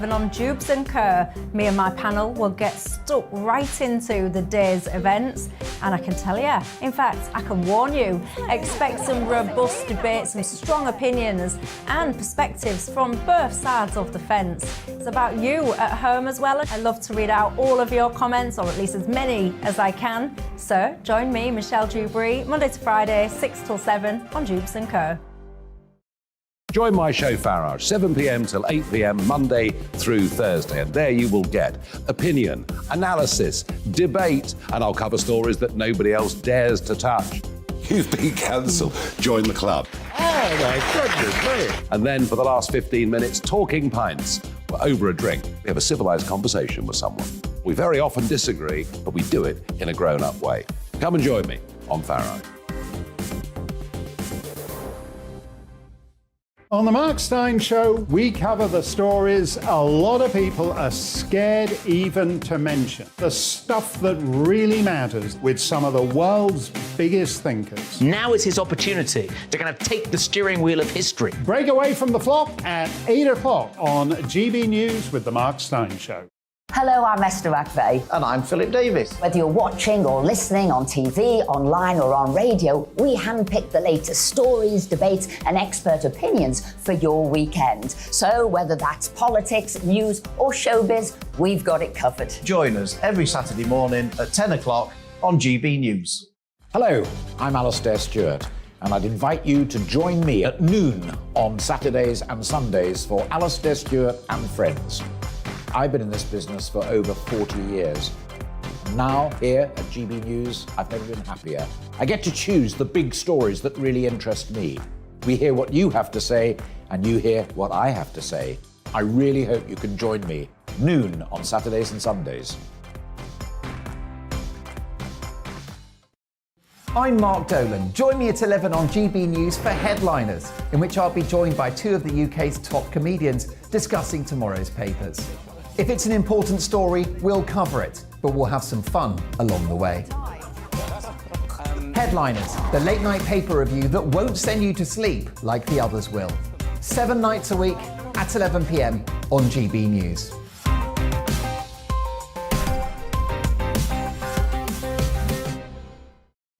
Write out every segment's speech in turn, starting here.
And on Jubes and Kerr, me and my panel will get stuck right into the day's events, and I can tell you, in fact, I can warn you, expect some robust debates, some strong opinions and perspectives from both sides of the fence. It's about you at home as well. I love to read out all of your comments, or at least as many as I can. So join me, Michelle Dewberry, Monday to Friday, 6 till 7 on Jubes and Kerr. Join my show Farage, 7 p.m. till 8 p.m. Monday through Thursday, and there you will get opinion, analysis, debate, and I'll cover stories that nobody else dares to touch. You've been cancelled. Join the club. Oh my goodness me. And then for the last 15 minutes, talking pints. We're over a drink. We have a civilised conversation with someone. We very often disagree, but we do it in a grown-up way. Come and join me on Farage. On the Mark Steyn Show, we cover the stories a lot of people are scared even to mention. The stuff that really matters with some of the world's biggest thinkers. Now is his opportunity to kind of take the steering wheel of history. Break away from the flop at 8 o'clock on GB News with the Mark Steyn Show. Hello, I'm Esther McVeigh. And I'm Philip Davis. Whether you're watching or listening on TV, online or on radio, we handpick the latest stories, debates and expert opinions for your weekend. So whether that's politics, news or showbiz, we've got it covered. Join us every Saturday morning at 10 o'clock on GB News. Hello, I'm Alastair Stewart, and I'd invite you to join me at noon on Saturdays and Sundays for Alastair Stewart and Friends. I've been in this business for over 40 years. Now, here at GB News, I've never been happier. I get to choose the big stories that really interest me. We hear what you have to say, and you hear what I have to say. I really hope you can join me, noon on Saturdays and Sundays. I'm Mark Dolan. Join me at 11 on GB News for Headliners, in which I'll be joined by two of the UK's top comedians discussing tomorrow's papers. If it's an important story, we'll cover it, but we'll have some fun along the way. Headliners, the late night paper review that won't send you to sleep like the others will. 7 nights a week at 11 p.m. on GB News.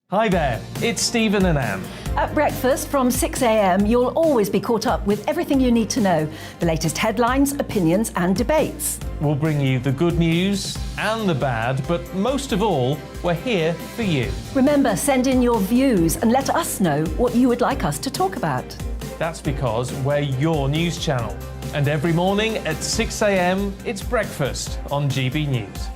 Hi there, it's Stephen and Anne. At breakfast from 6 a.m, you'll always be caught up with everything you need to know, the latest headlines, opinions and debates. We'll bring you the good news and the bad, but most of all, we're here for you. Remember, send in your views and let us know what you would like us to talk about. That's because we're your news channel. And every morning at 6 a.m, it's breakfast on GB News.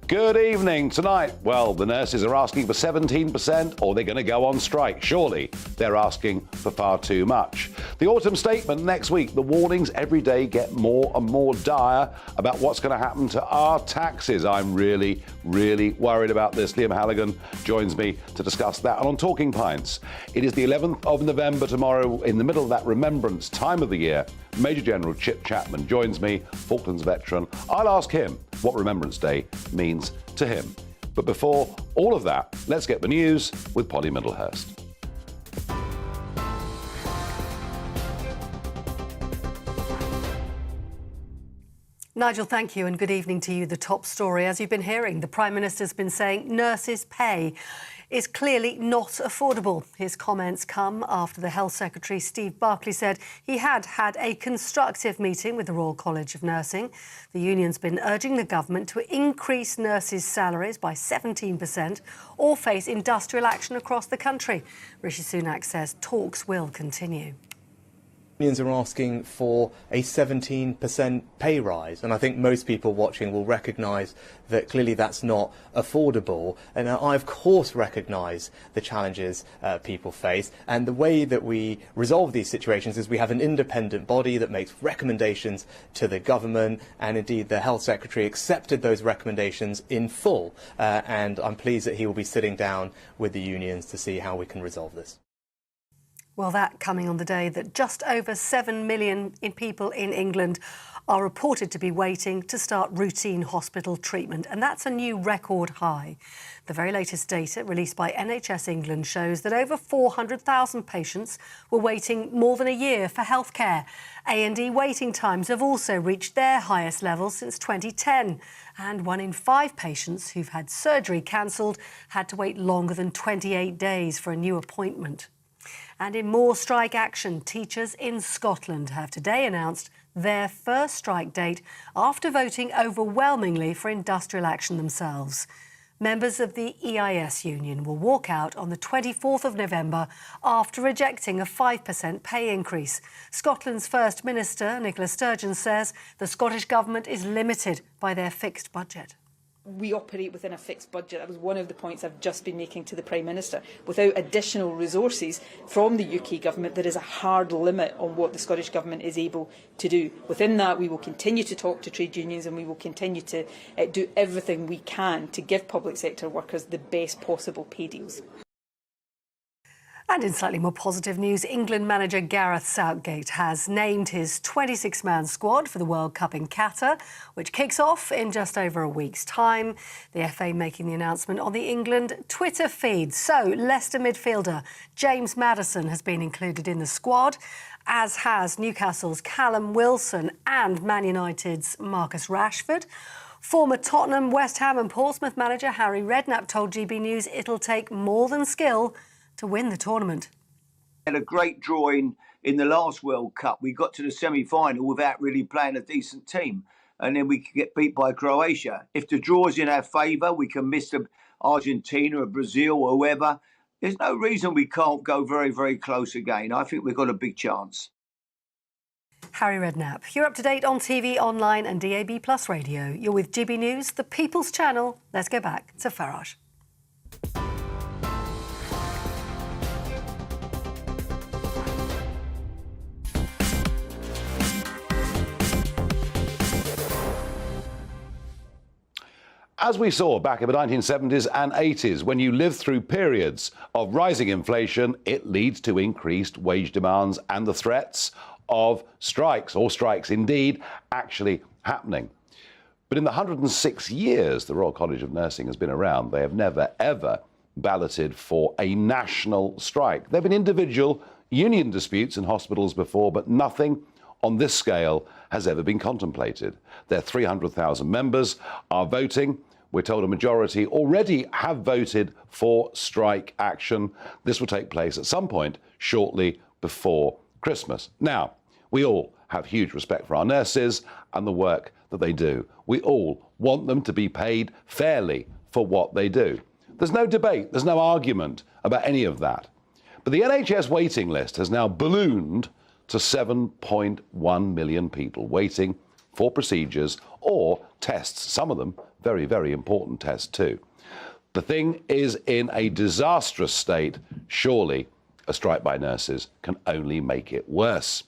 Good evening. Tonight, well, the nurses are asking for 17% or they're going to go on strike. Surely they're asking for far too much. The autumn statement next week, the warnings every day get more and more dire about what's going to happen to our taxes. I'm really worried about this. Liam Halligan joins me to discuss that. And on Talking Pints, it is the 11th of November tomorrow, in the middle of that remembrance time of the year. Major General Chip Chapman joins me, Falklands veteran. I'll ask him what Remembrance Day means to him. But before all of that, let's get the news with Polly Middlehurst. Nigel, thank you, and good evening to you. The top story, as you've been hearing, the Prime Minister's been saying nurses' pay is clearly not affordable. His comments come after the Health Secretary, Steve Barclay, said he had had a constructive meeting with the Royal College of Nursing. The union's been urging the government to increase nurses' salaries by 17% or face industrial action across the country. Rishi Sunak says talks will continue. Unions are asking for a 17% pay rise, and I think most people watching will recognise that clearly that's not affordable. And I, of course, recognise the challenges people face, and the way that we resolve these situations is we have an independent body that makes recommendations to the government, and indeed the Health Secretary accepted those recommendations in full, and I'm pleased that he will be sitting down with the unions to see how we can resolve this. Well, that coming on the day that just over 7 million people in England are reported to be waiting to start routine hospital treatment, and that's a new record high. The very latest data released by NHS England shows that over 400,000 patients were waiting more than a year for healthcare. A&E waiting times have also reached their highest level since 2010, and 1 in 5 patients who've had surgery cancelled had to wait longer than 28 days for a new appointment. And in more strike action, teachers in Scotland have today announced their first strike date after voting overwhelmingly for industrial action themselves. Members of the EIS union will walk out on the 24th of November after rejecting a 5% pay increase. Scotland's First Minister, Nicola Sturgeon, says the Scottish Government is limited by their fixed budget. We operate within a fixed budget. That was one of the points I've just been making to the Prime Minister. Without additional resources from the UK Government, there is a hard limit on what the Scottish Government is able to do. Within that, we will continue to talk to trade unions and we will continue to do everything we can to give public sector workers the best possible pay deals. And in slightly more positive news, England manager Gareth Southgate has named his 26-man squad for the World Cup in Qatar, which kicks off in just over a week's time. The FA making the announcement on the England Twitter feed. So, Leicester midfielder James Maddison has been included in the squad, as has Newcastle's Callum Wilson and Man United's Marcus Rashford. Former Tottenham, West Ham and Portsmouth manager Harry Redknapp told GB News it'll take more than skill to win the tournament. Had a great drawing in the last World Cup. We got to the semi-final without really playing a decent team, and then we could get beat by Croatia. If the draw's in our favour, we can miss Argentina or Brazil or whoever. There's no reason we can't go very, very close again. I think we've got a big chance. Harry Redknapp, you're up to date on TV, online and DAB+ radio. You're with GB News, the People's Channel. Let's go back to Farage. As we saw back in the 1970s and 80s, when you live through periods of rising inflation, it leads to increased wage demands and the threats of strikes, or strikes indeed, actually happening. But in the 106 years the Royal College of Nursing has been around, they have never, ever balloted for a national strike. There have been individual union disputes in hospitals before, but nothing on this scale has ever been contemplated. Their 300,000 members are voting. We're told a majority already have voted for strike action. This will take place at some point shortly before Christmas. Now, we all have huge respect for our nurses and the work that they do. We all want them to be paid fairly for what they do. There's no debate, there's no argument about any of that. But the NHS waiting list has now ballooned to 7.1 million people waiting for procedures or tests, some of them very, very important tests too. The thing is in a disastrous state. Surely a strike by nurses can only make it worse.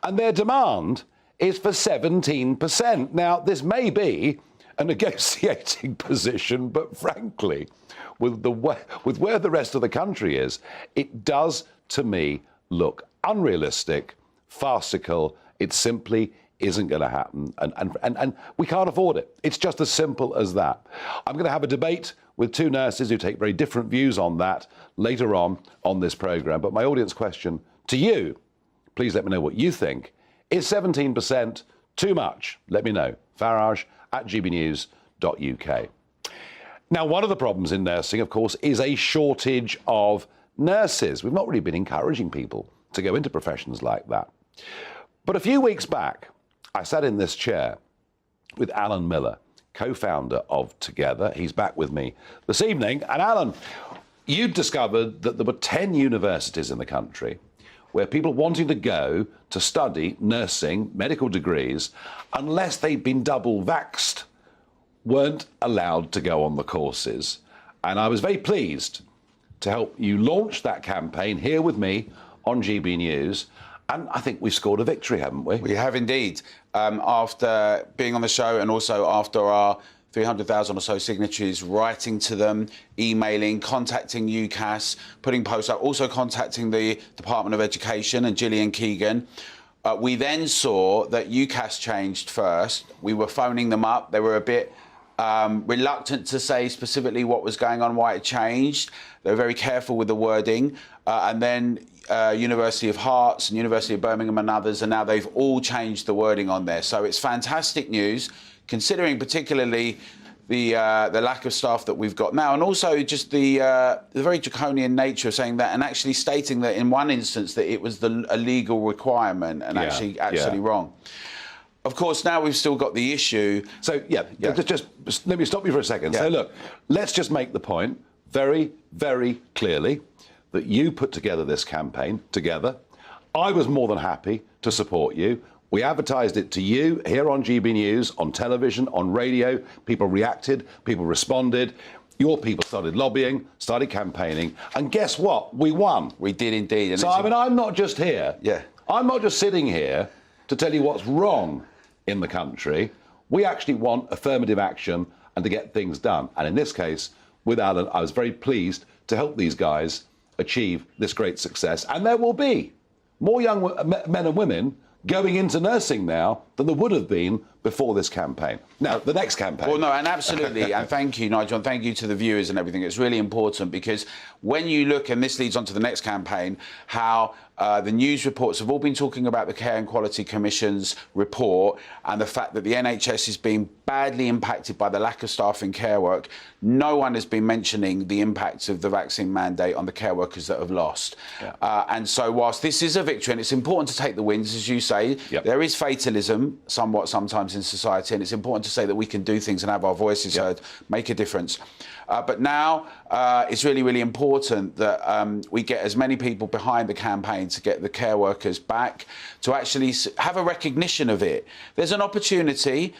And their demand is for 17%. Now, this may be a negotiating position, but frankly, with where the rest of the country is, it does, to me, look unrealistic, farcical. It simply isn't going to happen, and we can't afford it. It's just as simple as that. I'm going to have a debate with two nurses who take very different views on that later on this programme. But my audience question to you, please let me know what you think. Is 17% too much? Let me know. Farage@gbnews.uk. Now, one of the problems in nursing, of course, is a shortage of nurses. We've not really been encouraging people to go into professions like that. But a few weeks back, I sat in this chair with Alan Miller, co-founder of Together. He's back with me this evening. And Alan, you discovered that there were 10 universities in the country where people wanting to go to study nursing, medical degrees, unless they'd been double vaxxed, weren't allowed to go on the courses. And I was very pleased to help you launch that campaign here with me on GB News. And I think we've scored a victory, haven't we? We have indeed. After being on the show and also after our 300,000 or so signatures, writing to them, emailing, contacting UCAS, putting posts up, also contacting the Department of Education and Gillian Keegan, We then saw that UCAS changed first. We were phoning them up. They were a bit reluctant to say specifically what was going on, why it changed. They were very careful with the wording. And then University of Hearts and University of Birmingham and others, and now they've all changed the wording on there. So it's fantastic news, considering particularly the lack of staff that we've got now, and also just the very draconian nature of saying that, and actually stating that in one instance that it was a legal requirement and actually wrong. Of course, now we've still got the issue. So just let me stop you for a second. So look, let's just make the point very, very clearly that you put together this campaign together. I was more than happy to support you. We advertised it to you here on GB News, on television, on radio. People reacted, people responded. Your people started lobbying, started campaigning, and guess what? We won. We did indeed. And so, I mean, I'm not just here. I'm not just sitting here to tell you what's wrong in the country. We actually want affirmative action and to get things done. And in this case, with Alan, I was very pleased to help these guys achieve this great success. And there will be more young men and women going into nursing now than there would have been before this campaign. Now, the next campaign. Well, no, and absolutely. And thank you, Nigel, and thank you to the viewers and everything. It's really important because when you look, and this leads on to the next campaign, how the news reports have all been talking about the Care and Quality Commission's report and the fact that the NHS is being badly impacted by the lack of staff in care work. No one has been mentioning the impacts of the vaccine mandate on the care workers that have lost. And so whilst this is a victory, and it's important to take the wins, as you say, there is fatalism somewhat sometimes in society, and it's important to say that we can do things and have our voices heard, make a difference. But now it's really, really important that we get as many people behind the campaign to get the care workers back, to actually have a recognition of it. There's an opportunity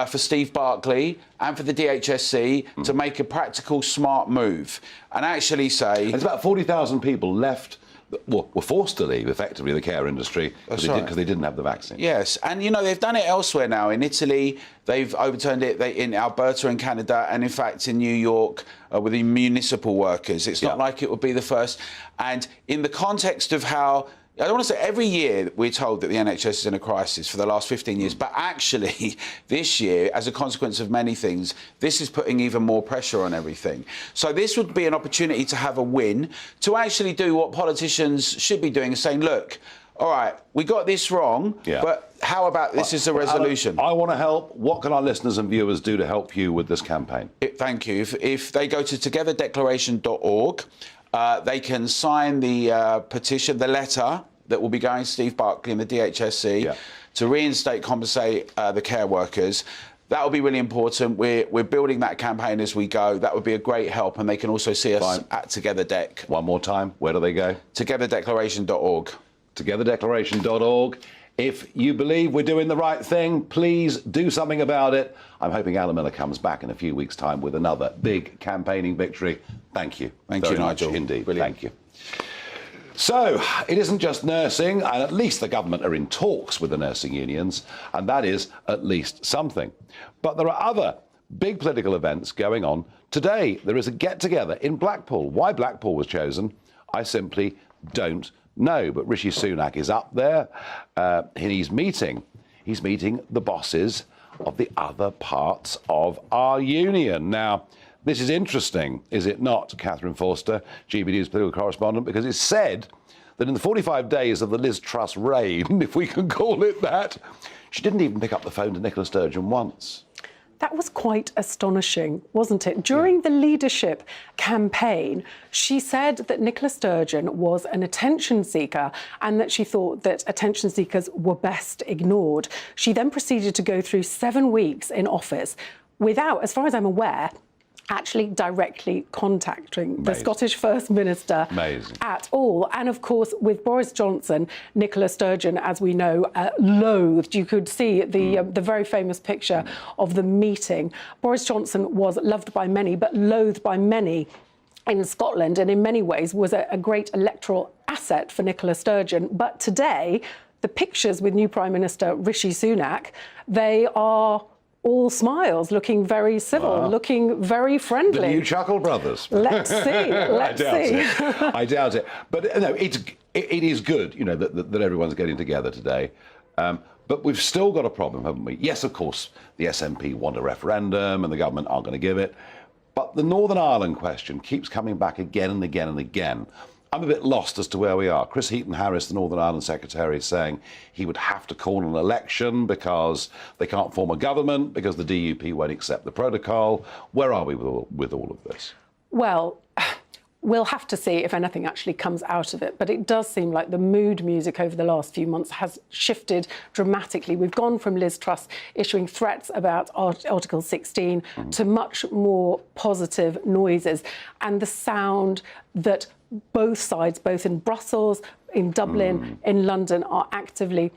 for Steve Barclay and for the DHSC to make a practical, smart move and actually say... There's about 40,000 people left were forced to leave, effectively, the care industry because they didn't have the vaccine. Yes, and, you know, they've done it elsewhere now. In Italy, they've overturned it in Alberta in Canada, and, in fact, in New York with the municipal workers. It's not like it would be the first. And in the context of how... I don't want to say every year we're told that the NHS is in a crisis for the last 15 years, but actually this year, as a consequence of many things, this is putting even more pressure on everything. So this would be an opportunity to have a win, to actually do what politicians should be doing, saying, look, all right, we got this wrong, but how about this is a resolution? I want to help. What can our listeners and viewers do to help you with this campaign? Thank you. If they go to togetherdeclaration.org, they can sign the petition, the letter that will be going to Steve Barclay and the DHSC to reinstate, compensate the care workers. That will be really important. We're building that campaign as we go. That would be a great help, and they can also see us at Together Dec. One more time, where do they go? Togetherdeclaration.org. Togetherdeclaration.org. If you believe we're doing the right thing, please do something about it. I'm hoping Alan Miller comes back in a few weeks' time with another big campaigning victory. Thank you. Thank you, Nigel. Indeed. Brilliant. Thank you. So, it isn't just nursing, and at least the government are in talks with the nursing unions, and that is at least something. But there are other big political events going on today. There is a get-together in Blackpool. Why Blackpool was chosen, I simply don't know. But Rishi Sunak is up there, and he's meeting the bosses of the other parts of our union. Now, this is interesting, is it not, Catherine Forster, GB News political correspondent, because it's said that in the 45 days of the Liz Truss reign, if we can call it that, she didn't even pick up the phone to Nicola Sturgeon once. That was quite astonishing, wasn't it? During the leadership campaign, she said that Nicola Sturgeon was an attention seeker and that she thought that attention seekers were best ignored. She then proceeded to go through 7 weeks in office without, as far as I'm aware, actually directly contacting the Scottish First Minister at all. And, of course, with Boris Johnson, Nicola Sturgeon, as we know, loathed. You could see the very famous picture of the meeting. Boris Johnson was loved by many, but loathed by many in Scotland, and in many ways was a great electoral asset for Nicola Sturgeon. But today, the pictures with new Prime Minister Rishi Sunak, they are all smiles, looking very civil, looking very friendly. The new Chuckle Brothers. Let's see. Let's see. I doubt it. But no, it is good, you know, that everyone's getting together today. But we've still got a problem, haven't we? Yes, of course, the SNP want a referendum and the government aren't going to give it. But the Northern Ireland question keeps coming back again and again and again. I'm a bit lost as to where we are. Chris Heaton-Harris, the Northern Ireland Secretary, is saying he would have to call an election because they can't form a government, because the DUP won't accept the protocol. Where are we with all of this? Well, we'll have to see if anything actually comes out of it. But it does seem like the mood music over the last few months has shifted dramatically. We've gone from Liz Truss issuing threats about Article 16 to much more positive noises. And the sound that both sides, both in Brussels, in Dublin, in London, are actively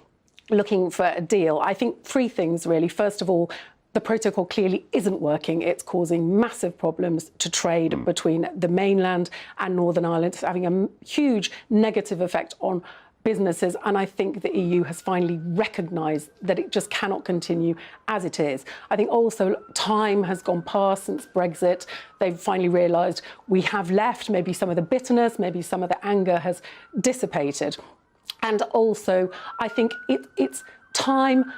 looking for a deal. I think three things, really. First of all, the protocol clearly isn't working. It's causing massive problems to trade between the mainland and Northern Ireland. It's having a huge negative effect on businesses, and I think the EU has finally recognised that it just cannot continue as it is. I think also time has gone past since Brexit. They've finally realised we have left. Maybe some of the bitterness, maybe some of the anger has dissipated. And also, I think it's time.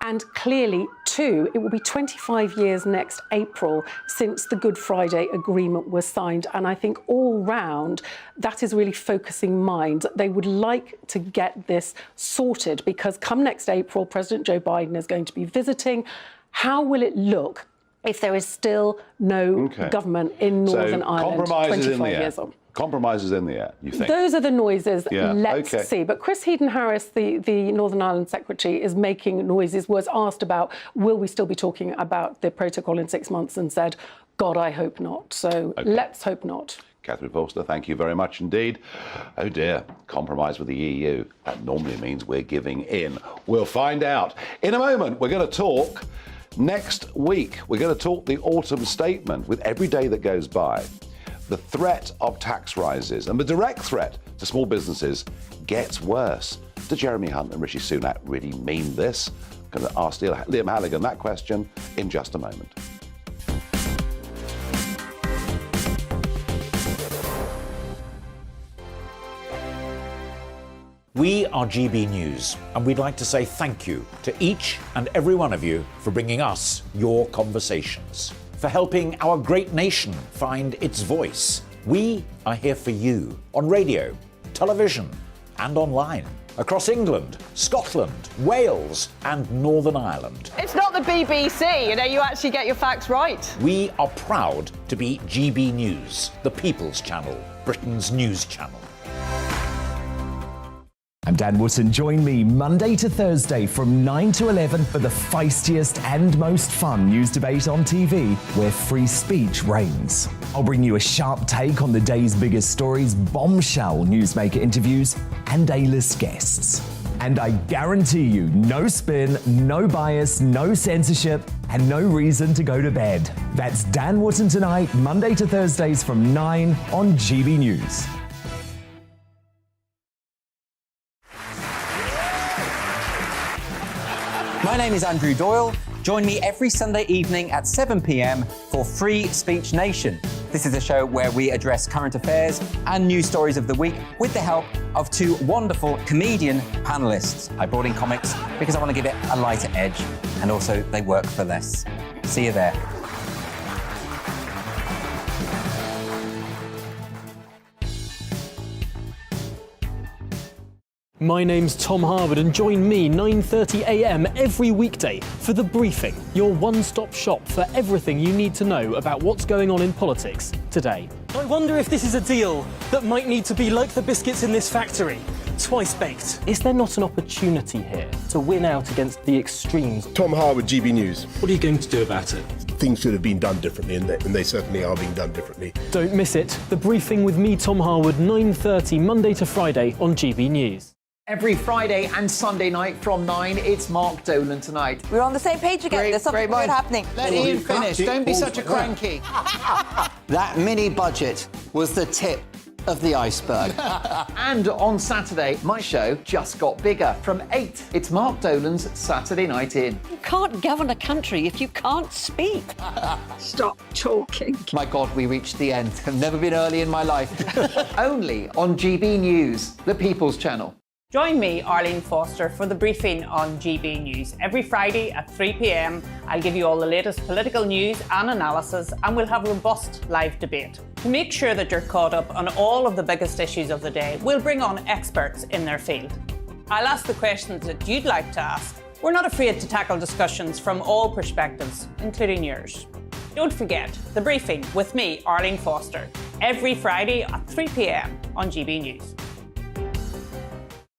And clearly, too, it will be 25 years next April since the Good Friday Agreement was signed. And I think all round, that is really focusing minds. They would like to get this sorted because come next April, President Joe Biden is going to be visiting. How will it look if there is still no government in Northern Ireland 25 years on? Compromises in the air, you think? Those are the noises. Let's see. But Chris Heaton-Harris, the Northern Ireland Secretary, is making noises, was asked about, will we still be talking about the protocol in 6 months, and said, God, I hope not. So let's hope not. Catherine Forster, thank you very much indeed. Oh dear, compromise with the EU. That normally means we're giving in. We'll find out. In a moment, we're going to talk next week. We're going to talk the autumn statement. With every day that goes by, the threat of tax rises and the direct threat to small businesses gets worse. Do Jeremy Hunt and Rishi Sunak really mean this? I'm going to ask Liam Halligan that question in just a moment. We are GB News, and we'd like to say thank you to each and every one of you for bringing us your conversations, for helping our great nation find its voice. We are here for you on radio, television, and online, across England, Scotland, Wales, and Northern Ireland. It's not the BBC, you know, you actually get your facts right. We are proud to be GB News, the People's Channel, Britain's news channel. I'm Dan Wootton. Join me Monday to Thursday from 9 to 11 for the feistiest and most fun news debate on TV, where free speech reigns. I'll bring you a sharp take on the day's biggest stories, bombshell newsmaker interviews, and A-list guests. And I guarantee you, no spin, no bias, no censorship, and no reason to go to bed. That's Dan Wootton Tonight, Monday to Thursdays from 9 on GB News. My name is Andrew Doyle. Join me every Sunday evening at 7 p.m. for Free Speech Nation. This is a show where we address current affairs and news stories of the week with the help of two wonderful comedian panellists. I brought in comics because I want to give it a lighter edge, and also they work for less. See you there. My name's Tom Harwood, and join me 9:30 a.m. every weekday for The Briefing, your one-stop shop for everything you need to know about what's going on in politics today. I wonder if this is a deal that might need to be like the biscuits in this factory, twice baked. Is there not an opportunity here to win out against the extremes? Tom Harwood, GB News. What are you going to do about it? Things should have been done differently, and they certainly are being done differently. Don't miss it. The Briefing with me, Tom Harwood, 9:30 Monday to Friday on GB News. Every Friday and Sunday night from 9, it's Mark Dolan Tonight. We're on the same page again. There's something weird happening. Let Ian finish. Don't be such a cranky. That mini budget was the tip of the iceberg. And on Saturday, my show just got bigger. From 8, it's Mark Dolan's Saturday Night In. You can't govern a country if you can't speak. Stop talking. My God, we reached the end. I've never been early in my life. Only on GB News, the People's Channel. Join me, Arlene Foster, for the briefing on GB News. Every Friday at 3 p.m, I'll give you all the latest political news and analysis, and we'll have robust live debate. To make sure that you're caught up on all of the biggest issues of the day, we'll bring on experts in their field. I'll ask the questions that you'd like to ask. We're not afraid to tackle discussions from all perspectives, including yours. Don't forget, the briefing with me, Arlene Foster, every Friday at 3 p.m. on GB News.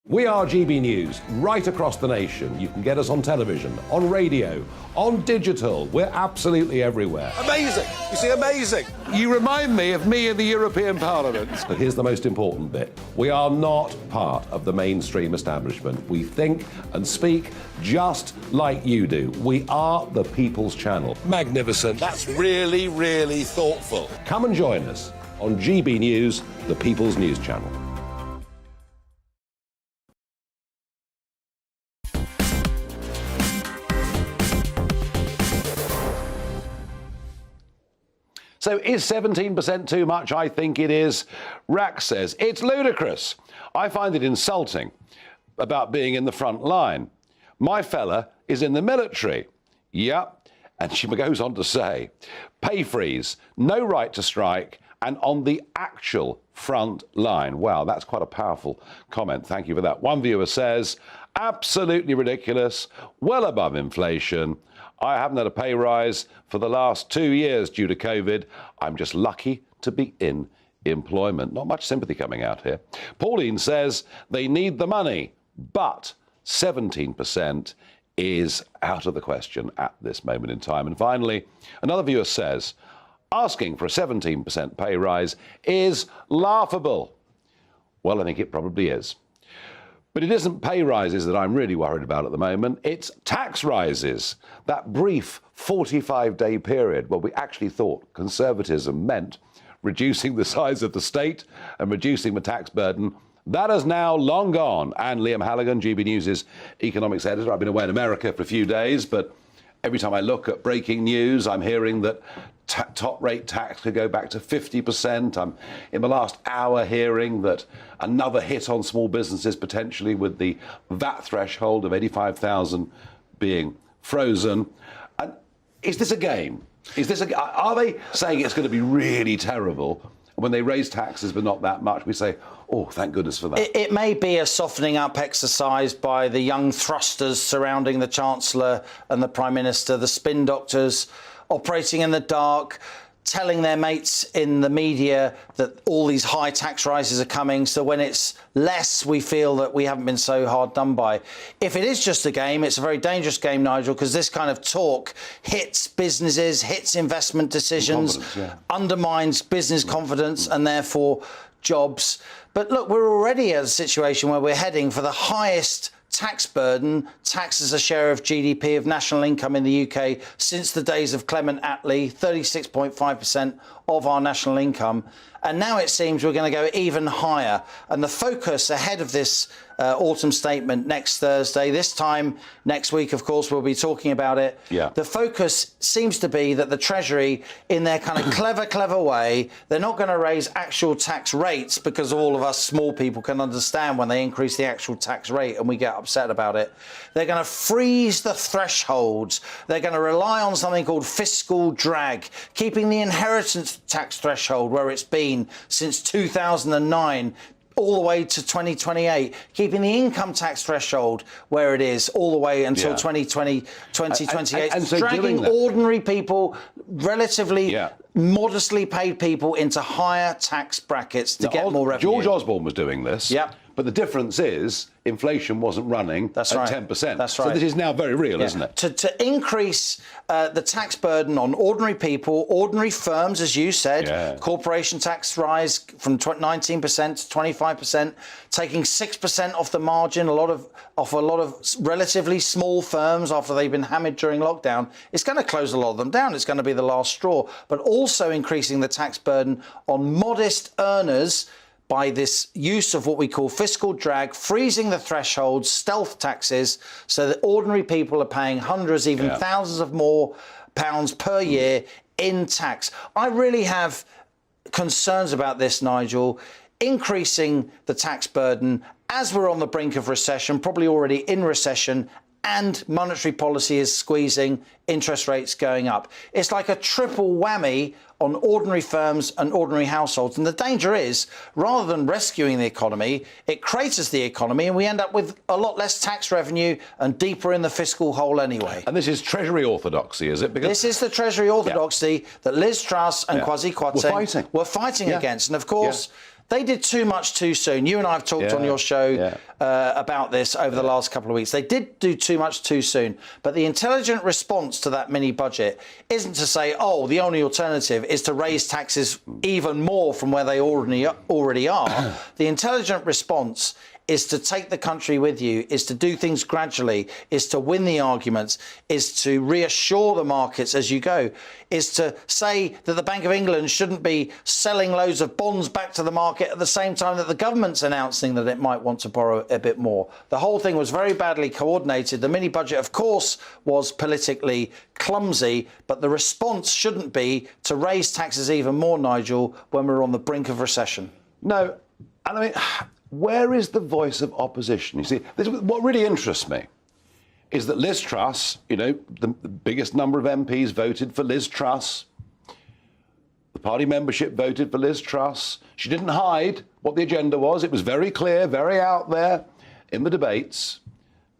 We are GB News, right across the nation. You can get us on television, on radio, on digital. We're absolutely everywhere. Amazing. You see, amazing. You remind me of me in the European Parliament. But here's the most important bit. We are not part of the mainstream establishment. We think and speak just like you do. We are the People's Channel. Magnificent. That's really, really thoughtful. Come and join us on GB News, the People's News Channel. So is 17% too much? I think it is. Rack says, it's ludicrous. I find it insulting about being in the front line. My fella is in the military. Yep. And she goes on to say, pay freeze, no right to strike, and on the actual front line. Wow, that's quite a powerful comment. Thank you for that. One viewer says, absolutely ridiculous, well above inflation. I haven't had a pay rise for the last 2 years due to COVID. I'm just lucky to be in employment. Not much sympathy coming out here. Pauline says they need the money, but 17% is out of the question at this moment in time. And finally, another viewer says, asking for a 17% pay rise is laughable. Well, I think it probably is. But it isn't pay rises that I'm really worried about at the moment. It's tax rises. That brief 45-day period where we actually thought conservatism meant reducing the size of the state and reducing the tax burden. That is now long gone. And Liam Halligan, GB News' economics editor. I've been away in America for a few days, but every time I look at breaking news, I'm hearing that top rate tax could go back to 50%. I'm in the last hour hearing that another hit on small businesses potentially with the VAT threshold of 85,000 being frozen. And is this a game? Are they saying it's going to be really terrible? When they raise taxes but not that much, we say, oh, thank goodness for that. It may be a softening up exercise by the young thrusters surrounding the Chancellor and the Prime Minister, the spin doctors operating in the dark, telling their mates in the media that all these high tax rises are coming, so when it's less, we feel that we haven't been so hard done by. If it is just a game, it's a very dangerous game, Nigel, because this kind of talk hits businesses, hits investment decisions, undermines business confidence and therefore jobs. But look, we're already at a situation where we're heading for the highest tax burden, tax as a share of GDP of national income in the UK since the days of Clement Attlee, 36.5% of our national income. And now it seems we're going to go even higher. And the focus ahead of this autumn statement next Thursday, this time next week, of course, we'll be talking about it. Yeah. The focus seems to be that the Treasury, in their kind of clever way, they're not going to raise actual tax rates because all of us small people can understand when they increase the actual tax rate and we get upset about it. They're going to freeze the thresholds. They're going to rely on something called fiscal drag, keeping the inheritance tax threshold where it's been since 2009 all the way to 2028, keeping the income tax threshold where it is all the way until 2028, and so dragging ordinary people, relatively modestly paid people into higher tax brackets to get more revenue. George Osborne was doing this. But the difference is inflation wasn't running at 10%. That's right. So this is now very real, isn't it? To increase the tax burden on ordinary people, ordinary firms, as you said, corporation tax rise from 19% to 25%, taking 6% off the margin, off a lot of relatively small firms after they've been hammered during lockdown. It's going to close a lot of them down. It's going to be the last straw. But also increasing the tax burden on modest earners, by this use of what we call fiscal drag, freezing the thresholds, stealth taxes, so that ordinary people are paying hundreds, even thousands of more pounds per year in tax. I really have concerns about this, Nigel, increasing the tax burden as we're on the brink of recession, probably already in recession, and monetary policy is squeezing, interest rates going up. It's like a triple whammy on ordinary firms and ordinary households. And the danger is, rather than rescuing the economy, it craters the economy and we end up with a lot less tax revenue and deeper in the fiscal hole anyway. And this is Treasury orthodoxy, is it? Because this is the Treasury orthodoxy that Liz Truss and Kwasi Kwarteng were fighting against. And of course, they did too much too soon. You and I have talked on your show about this over the last couple of weeks. They did do too much too soon. But the intelligent response to that mini budget isn't to say, oh, the only alternative is to raise taxes even more from where they already are. The intelligent response is to take the country with you, is to do things gradually, is to win the arguments, is to reassure the markets as you go, is to say that the Bank of England shouldn't be selling loads of bonds back to the market at the same time that the government's announcing that it might want to borrow a bit more. The whole thing was very badly coordinated. The mini budget, of course, was politically clumsy, but the response shouldn't be to raise taxes even more, Nigel, when we're on the brink of recession. No, and I mean, where is the voice of opposition? You see, what really interests me is that Liz Truss, you know, the biggest number of MPs voted for Liz Truss. The party membership voted for Liz Truss. She didn't hide what the agenda was. It was very clear, very out there in the debates.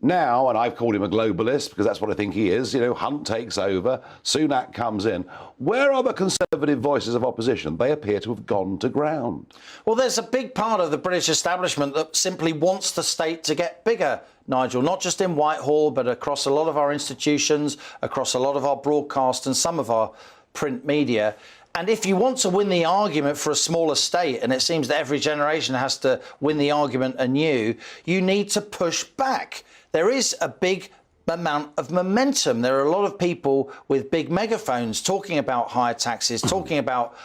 Now, and I've called him a globalist because that's what I think he is, you know, Hunt takes over, Sunak comes in. Where are the conservative voices of opposition? They appear to have gone to ground. Well, there's a big part of the British establishment that simply wants the state to get bigger, Nigel, not just in Whitehall, but across a lot of our institutions, across a lot of our broadcast and some of our print media. And if you want to win the argument for a smaller state, and it seems that every generation has to win the argument anew, you need to push back. There is a big amount of momentum. There are a lot of people with big megaphones talking about higher taxes, talking about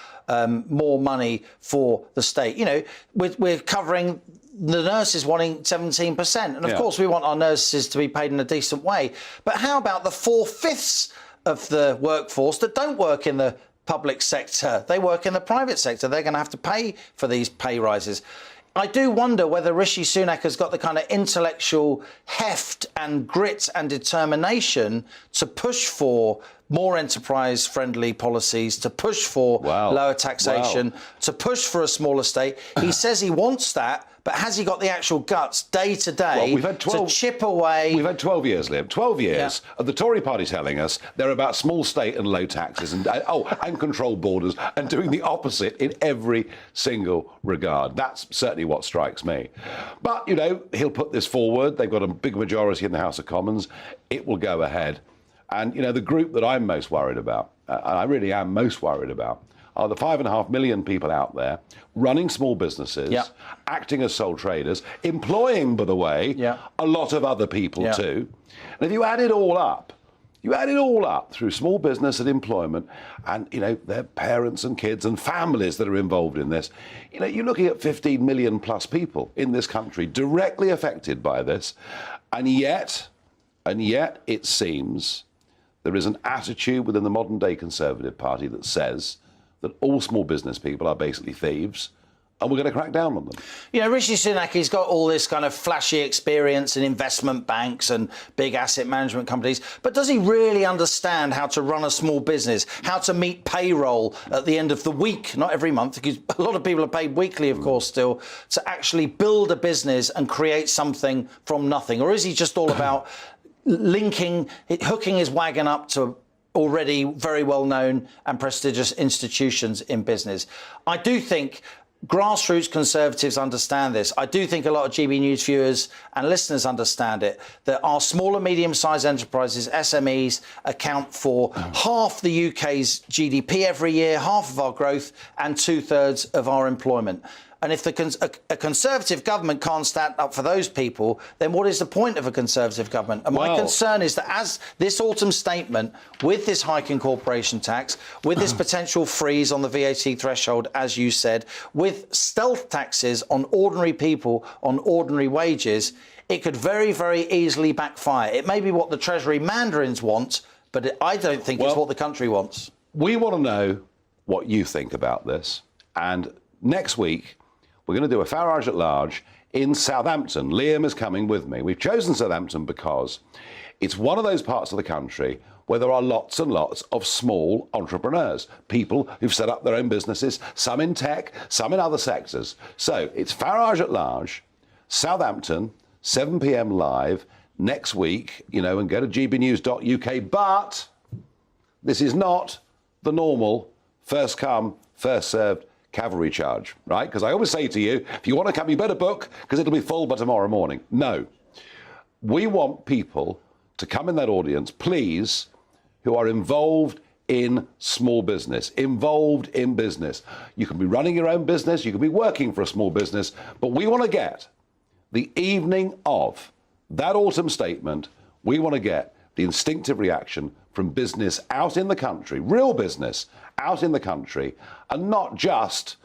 more money for the state. You know, we're covering the nurses wanting 17%. And of course, we want our nurses to be paid in a decent way. But how about the 4/5 of the workforce that don't work in the public sector? They work in the private sector. They're going to have to pay for these pay rises. I do wonder whether Rishi Sunak has got the kind of intellectual heft and grit and determination to push for more enterprise-friendly policies, to push for lower taxation, to push for a smaller state. He says he wants that, but has he got the actual guts day to day to chip away? We've had 12 years, Liam. 12 years of the Tory party telling us they're about small state and low taxes and controlled borders and doing the opposite in every single regard. That's certainly what strikes me. But, you know, he'll put this forward. They've got a big majority in the House of Commons. It will go ahead. And, you know, the group that I'm most worried about, and I really am most worried about, are the 5.5 million people out there running small businesses, acting as sole traders, employing, by the way, a lot of other people too. And if you add it all up, through small business and employment and, you know, their parents and kids and families that are involved in this, you know, you're looking at 15 million plus people in this country directly affected by this. And yet it seems there is an attitude within the modern day Conservative Party that says that all small business people are basically thieves and we're going to crack down on them. You know, Rishi Sunak, he's got all this kind of flashy experience in investment banks and big asset management companies, but does he really understand how to run a small business, how to meet payroll at the end of the week, not every month, because a lot of people are paid weekly, of course, still, to actually build a business and create something from nothing? Or is he just all about hooking his wagon up to already very well-known and prestigious institutions in business? I do think grassroots Conservatives understand this. I do think a lot of GB News viewers and listeners understand it, that our small and medium-sized enterprises, SMEs, account for half the UK's GDP every year, half of our growth and 2/3 of our employment. And if a Conservative government can't stand up for those people, then what is the point of a Conservative government? And my concern is that as this autumn statement, with this hike in corporation tax, with this potential freeze on the VAT threshold, as you said, with stealth taxes on ordinary people on ordinary wages, it could very, very easily backfire. It may be what the Treasury mandarins want, but I don't think it's what the country wants. We want to know what you think about this. And next week, we're going to do a Farage at Large in Southampton. Liam is coming with me. We've chosen Southampton because it's one of those parts of the country where there are lots and lots of small entrepreneurs, people who've set up their own businesses, some in tech, some in other sectors. So it's Farage at Large, Southampton, 7 p.m. live next week, you know, and go to gbnews.uk. But this is not the normal first come, first served cavalry charge, right? Because I always say to you, if you want to come, you better book, because it'll be full by tomorrow morning. No. We want people to come in that audience, please, who are involved in small business, involved in business. You can be running your own business, you can be working for a small business, but we want to get the evening of that autumn statement, we want to get the instinctive reaction from business out in the country, real business out in the country, and not just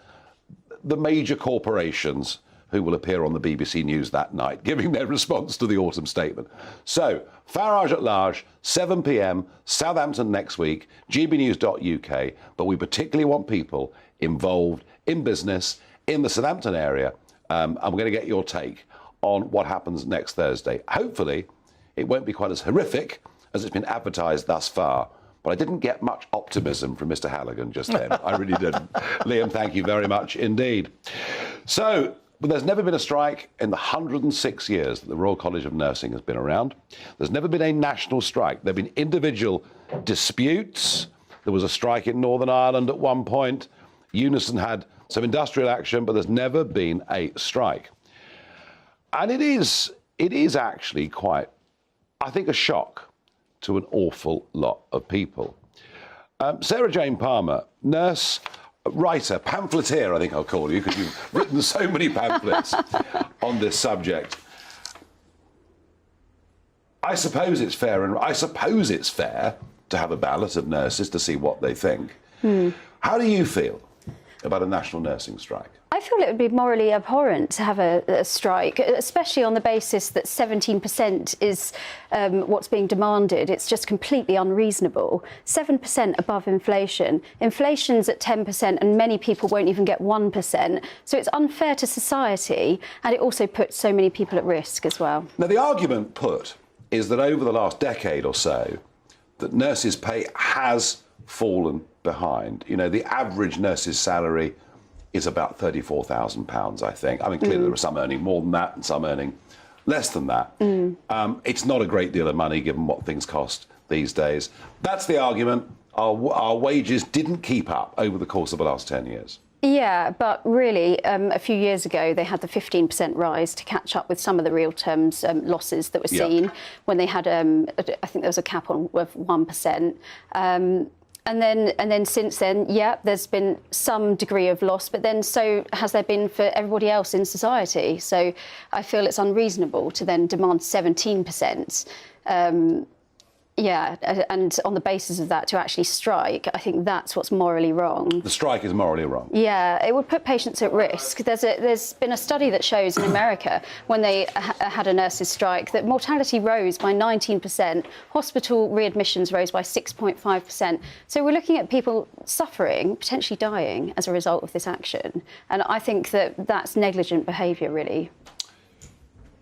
the major corporations who will appear on the BBC News that night, giving their response to the autumn statement. So, Farage at Large, 7 p.m, Southampton next week, gbnews.uk, but we particularly want people involved in business in the Southampton area, and we're going to get your take on what happens next Thursday. Hopefully, it won't be quite as horrific as it's been advertised thus far. But I didn't get much optimism from Mr. Halligan just then. I really didn't. Liam, thank you very much indeed. So, but there's never been a strike in the 106 years that the Royal College of Nursing has been around. There's never been a national strike. There have been individual disputes. There was a strike in Northern Ireland at one point. Unison had some industrial action, but there's never been a strike. And it is actually quite, I think, a shock to an awful lot of people. Sarah Jane Palmer, nurse, writer, pamphleteer, I think I'll call you, because you've written so many pamphlets on this subject. I suppose it's fair to have a ballot of nurses to see what they think. How do you feel about a national nursing strike? I feel it would be morally abhorrent to have a strike, especially on the basis that 17% is what's being demanded. It's just completely unreasonable. 7% above inflation. Inflation's at 10% and many people won't even get 1%. So it's unfair to society, and it also puts so many people at risk as well. Now, the argument put is that over the last decade or so, that nurses' pay has fallen behind. You know, the average nurse's salary is about £34,000, I think. I mean, clearly there are some earning more than that and some earning less than that. It's not a great deal of money given what things cost these days. That's the argument. Our wages didn't keep up over the course of the last 10 years. Yeah, but really, a few years ago, they had the 15% rise to catch up with some of the real terms losses that were seen when they had, I think there was a cap on of 1%. And then since then, yeah, there's been some degree of loss, but then so has there been for everybody else in society. So I feel it's unreasonable to then demand 17%. Yeah, and on the basis of that to actually strike, I think that's what's morally wrong. The strike is morally wrong. Yeah, it would put patients at risk. There's been a study that shows in America when they had a nurses' strike that mortality rose by 19%, hospital readmissions rose by 6.5%. So we're looking at people suffering, potentially dying as a result of this action. And I think that that's negligent behaviour, really.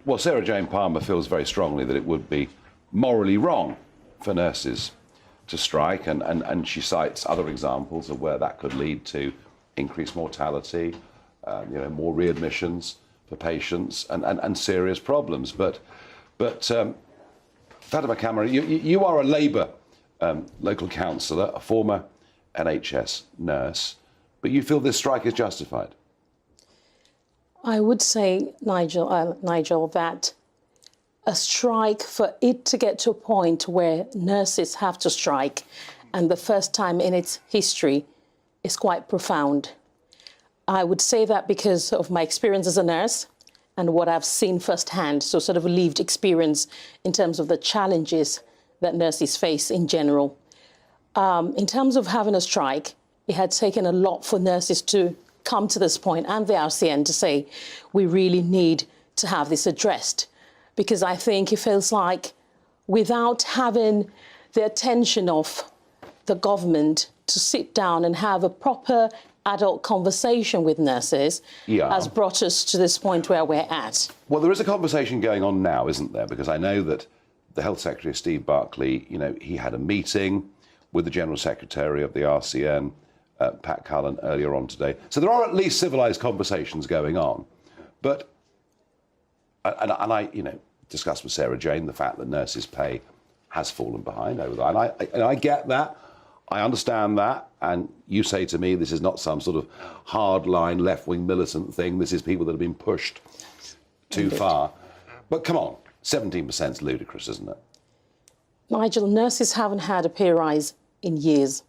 Well, Sarah Jane Palmer feels very strongly that it would be morally wrong for nurses to strike, and she cites other examples of where that could lead to increased mortality, more readmissions for patients, and serious problems. But Fatima Kamara, you are a Labour local councillor, a former NHS nurse, but you feel this strike is justified? I would say, Nigel, that a strike, for it to get to a point where nurses have to strike, and the first time in its history, is quite profound. I would say that because of my experience as a nurse and what I've seen firsthand, so sort of a lived experience in terms of the challenges that nurses face in general. In terms of having a strike, it had taken a lot for nurses to come to this point, and the RCN to say, we really need to have this addressed. Because I think it feels like without having the attention of the government to sit down and have a proper adult conversation with nurses has brought us to this point where we're at. Well, there is a conversation going on now, isn't there? Because I know that the Health Secretary, Steve Barclay, he had a meeting with the General Secretary of the RCN, Pat Cullen, earlier on today. So there are at least civilised conversations going on. But, and I discussed with Sarah Jane the fact that nurses' pay has fallen behind over that. And I get that. I understand that, and you say to me this is not some sort of hardline left-wing militant thing. This is people that have been pushed too far. But come on, 17% is ludicrous, isn't it? Nigel, nurses haven't had a pay rise in years.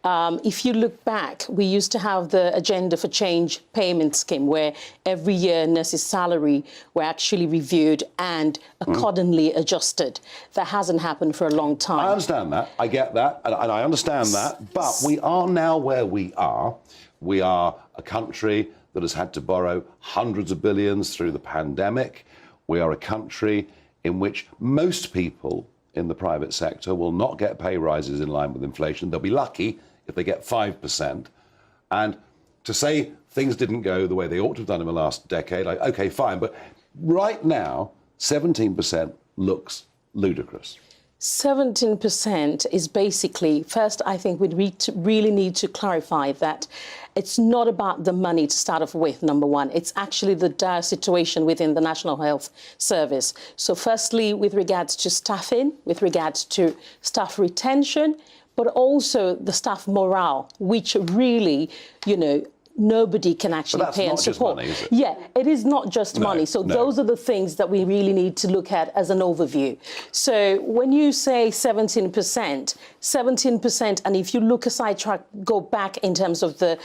If you look back, we used to have the Agenda for Change payment scheme where every year nurses' salary were actually reviewed and accordingly adjusted. That hasn't happened for a long time. I understand that. I get that. And I understand that. But we are now where we are. We are a country that has had to borrow hundreds of billions through the pandemic. We are a country in which most people in the private sector will not get pay rises in line with inflation. They'll be lucky if they get 5%. And to say things didn't go the way they ought to have done in the last decade, OK, fine. But right now, 17% looks ludicrous. 17% is basically, first, I think we really need to clarify that it's not about the money to start off with, number one. It's actually the dire situation within the National Health Service. So firstly, with regards to staffing, with regards to staff retention, but also the staff morale, which really, nobody can actually pay and support. But that's not just money, is it? Yeah, it is not just money. So those are the things that we really need to look at as an overview. So when you say 17%, and if you look aside, go back in terms of the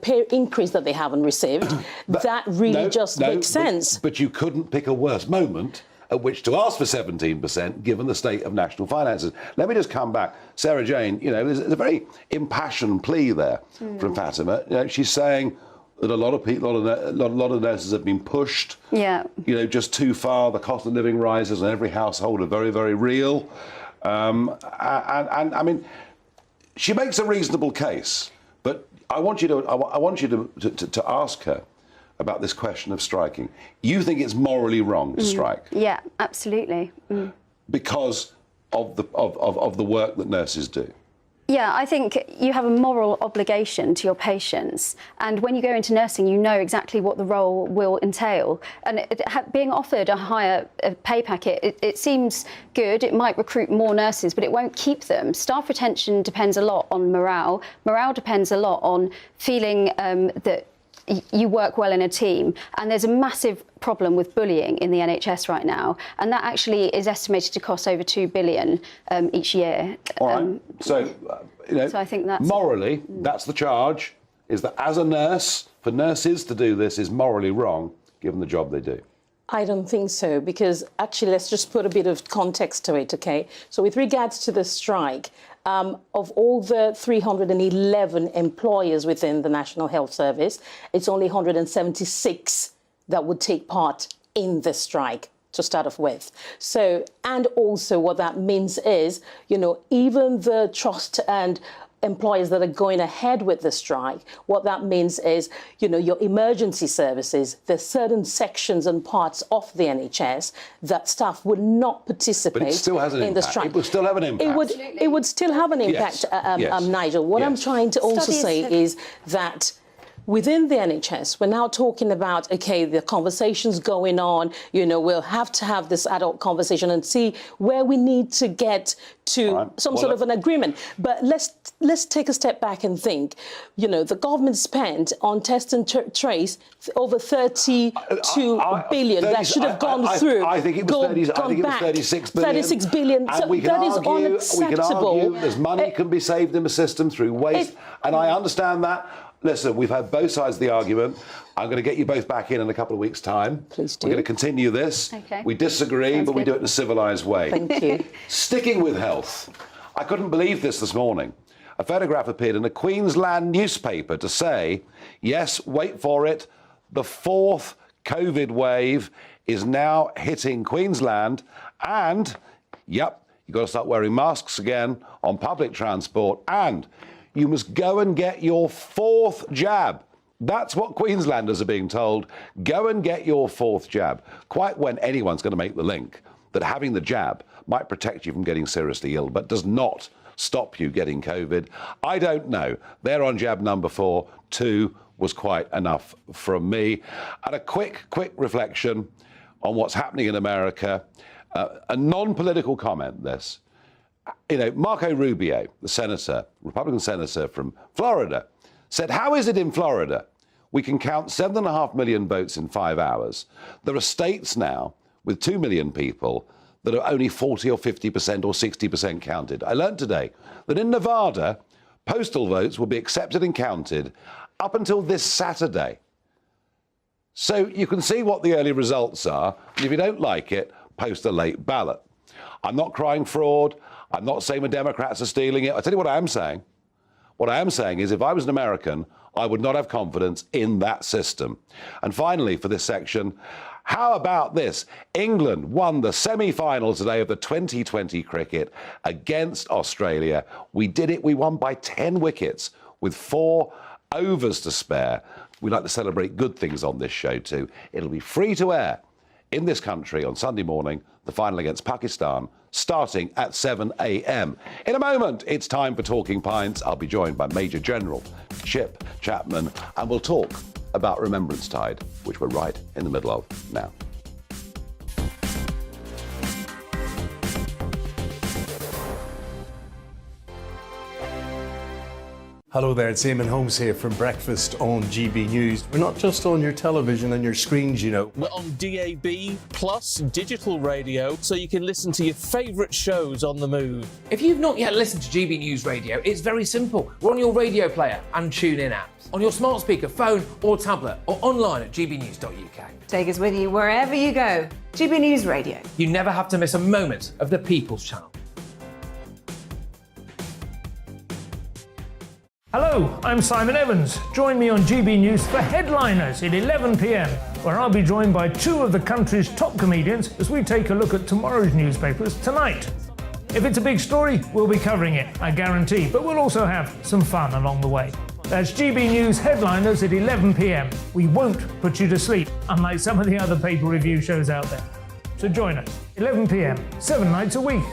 pay increase that they haven't received, that really makes sense. But you couldn't pick a worse moment at which to ask for 17%, given the state of national finances. Let me just come back. Sarah Jane, there's a very impassioned plea there from Fatima. She's saying that a lot of people, a lot of nurses have been pushed, just too far. The cost of living rises in every household are very, very real. And I mean, she makes a reasonable case, but I want you to ask her about this question of striking. You think it's morally wrong to strike? Yeah, absolutely. Because of the work that nurses do? Yeah, I think you have a moral obligation to your patients. And when you go into nursing, you know exactly what the role will entail. And being offered a higher pay packet, it seems good. It might recruit more nurses, but it won't keep them. Staff retention depends a lot on morale. Morale depends a lot on feeling that you work well in a team. And there's a massive problem with bullying in the NHS right now. And that actually is estimated to cost over £2 billion each year. All right. So I think that's... Morally, that's the charge, is that as a nurse, for nurses to do this is morally wrong, given the job they do. I don't think so, because actually, let's just put a bit of context to it, OK? So with regards to the strike, of all the 311 employers within the National Health Service, it's only 176 that would take part in the strike to start off with. So, and also what that means is, even the trust and employers that are going ahead with the strike, what that means is, your emergency services, there's certain sections and parts of the NHS that staff would not participate but it still has an in impact. the strike. It would still have an impact. It would still have an impact, Nigel. What I'm trying to also say is that within the NHS, we're now talking about, OK, the conversations going on, we'll have to have this adult conversation and see where we need to get to some sort of an agreement. But let's take a step back and think, the government spent on test and trace over 32 billion that should have gone through. I think it was 36 billion. 36 billion. And so we can that argue, is unacceptable. there's money can be saved in the system through waste. And I understand that. Listen, we've had both sides of the argument. I'm going to get you both back in a couple of weeks' time. Please do. We're going to continue this. Okay. We disagree, but we do it in a civilised way. Thank you. Sticking with health, I couldn't believe this morning. A photograph appeared in a Queensland newspaper to say, yes, wait for it, the 4th COVID wave is now hitting Queensland and, yep, you've got to start wearing masks again on public transport and you must go and get your 4th jab. That's what Queenslanders are being told. Go and get your 4th jab. Quite when anyone's going to make the link that having the jab might protect you from getting seriously ill, but does not stop you getting COVID. I don't know. They're on jab number 4. 2 was quite enough from me. And a quick reflection on what's happening in America. A non-political comment, this. You know, Marco Rubio, the senator, Republican senator from Florida, said, how is it in Florida we can count 7.5 million votes in 5 hours? There are states now with 2 million people that are only 40 or 50% or 60% counted. I learned today that in Nevada, postal votes will be accepted and counted up until this Saturday. So you can see what the early results are, and if you don't like it, post a late ballot. I'm not crying fraud. I'm not saying the Democrats are stealing it. I'll tell you what I am saying. What I am saying is if I was an American, I would not have confidence in that system. And finally, for this section, how about this? England won the semi-final today of the 2020 cricket against Australia. We did it. We won by 10 wickets with 4 overs to spare. We like to celebrate good things on this show too. It'll be free to air in this country on Sunday morning, the final against Pakistan, starting at 7 a.m. In a moment, it's time for Talking Pints. I'll be joined by Major General Chip Chapman, and we'll talk about Remembrance Tide, which we're right in the middle of now. Hello there, it's Eamon Holmes here from Breakfast on GB News. We're not just on your television and your screens, you know. We're on DAB plus digital radio, so you can listen to your favourite shows on the move. If you've not yet listened to GB News Radio, it's very simple. We're on your radio player and TuneIn apps, on your smart speaker, phone or tablet, or online at gbnews.uk. Take us with you wherever you go. GB News Radio. You never have to miss a moment of the People's Channel. Hello, I'm Simon Evans. Join me on GB News for Headliners at 11 p.m, where I'll be joined by 2 of the country's top comedians as we take a look at tomorrow's newspapers tonight. If it's a big story, we'll be covering it, I guarantee, but we'll also have some fun along the way. That's GB News Headliners at 11 p.m. We won't put you to sleep, unlike some of the other paper review shows out there. So join us, 11 p.m, 7 nights a week.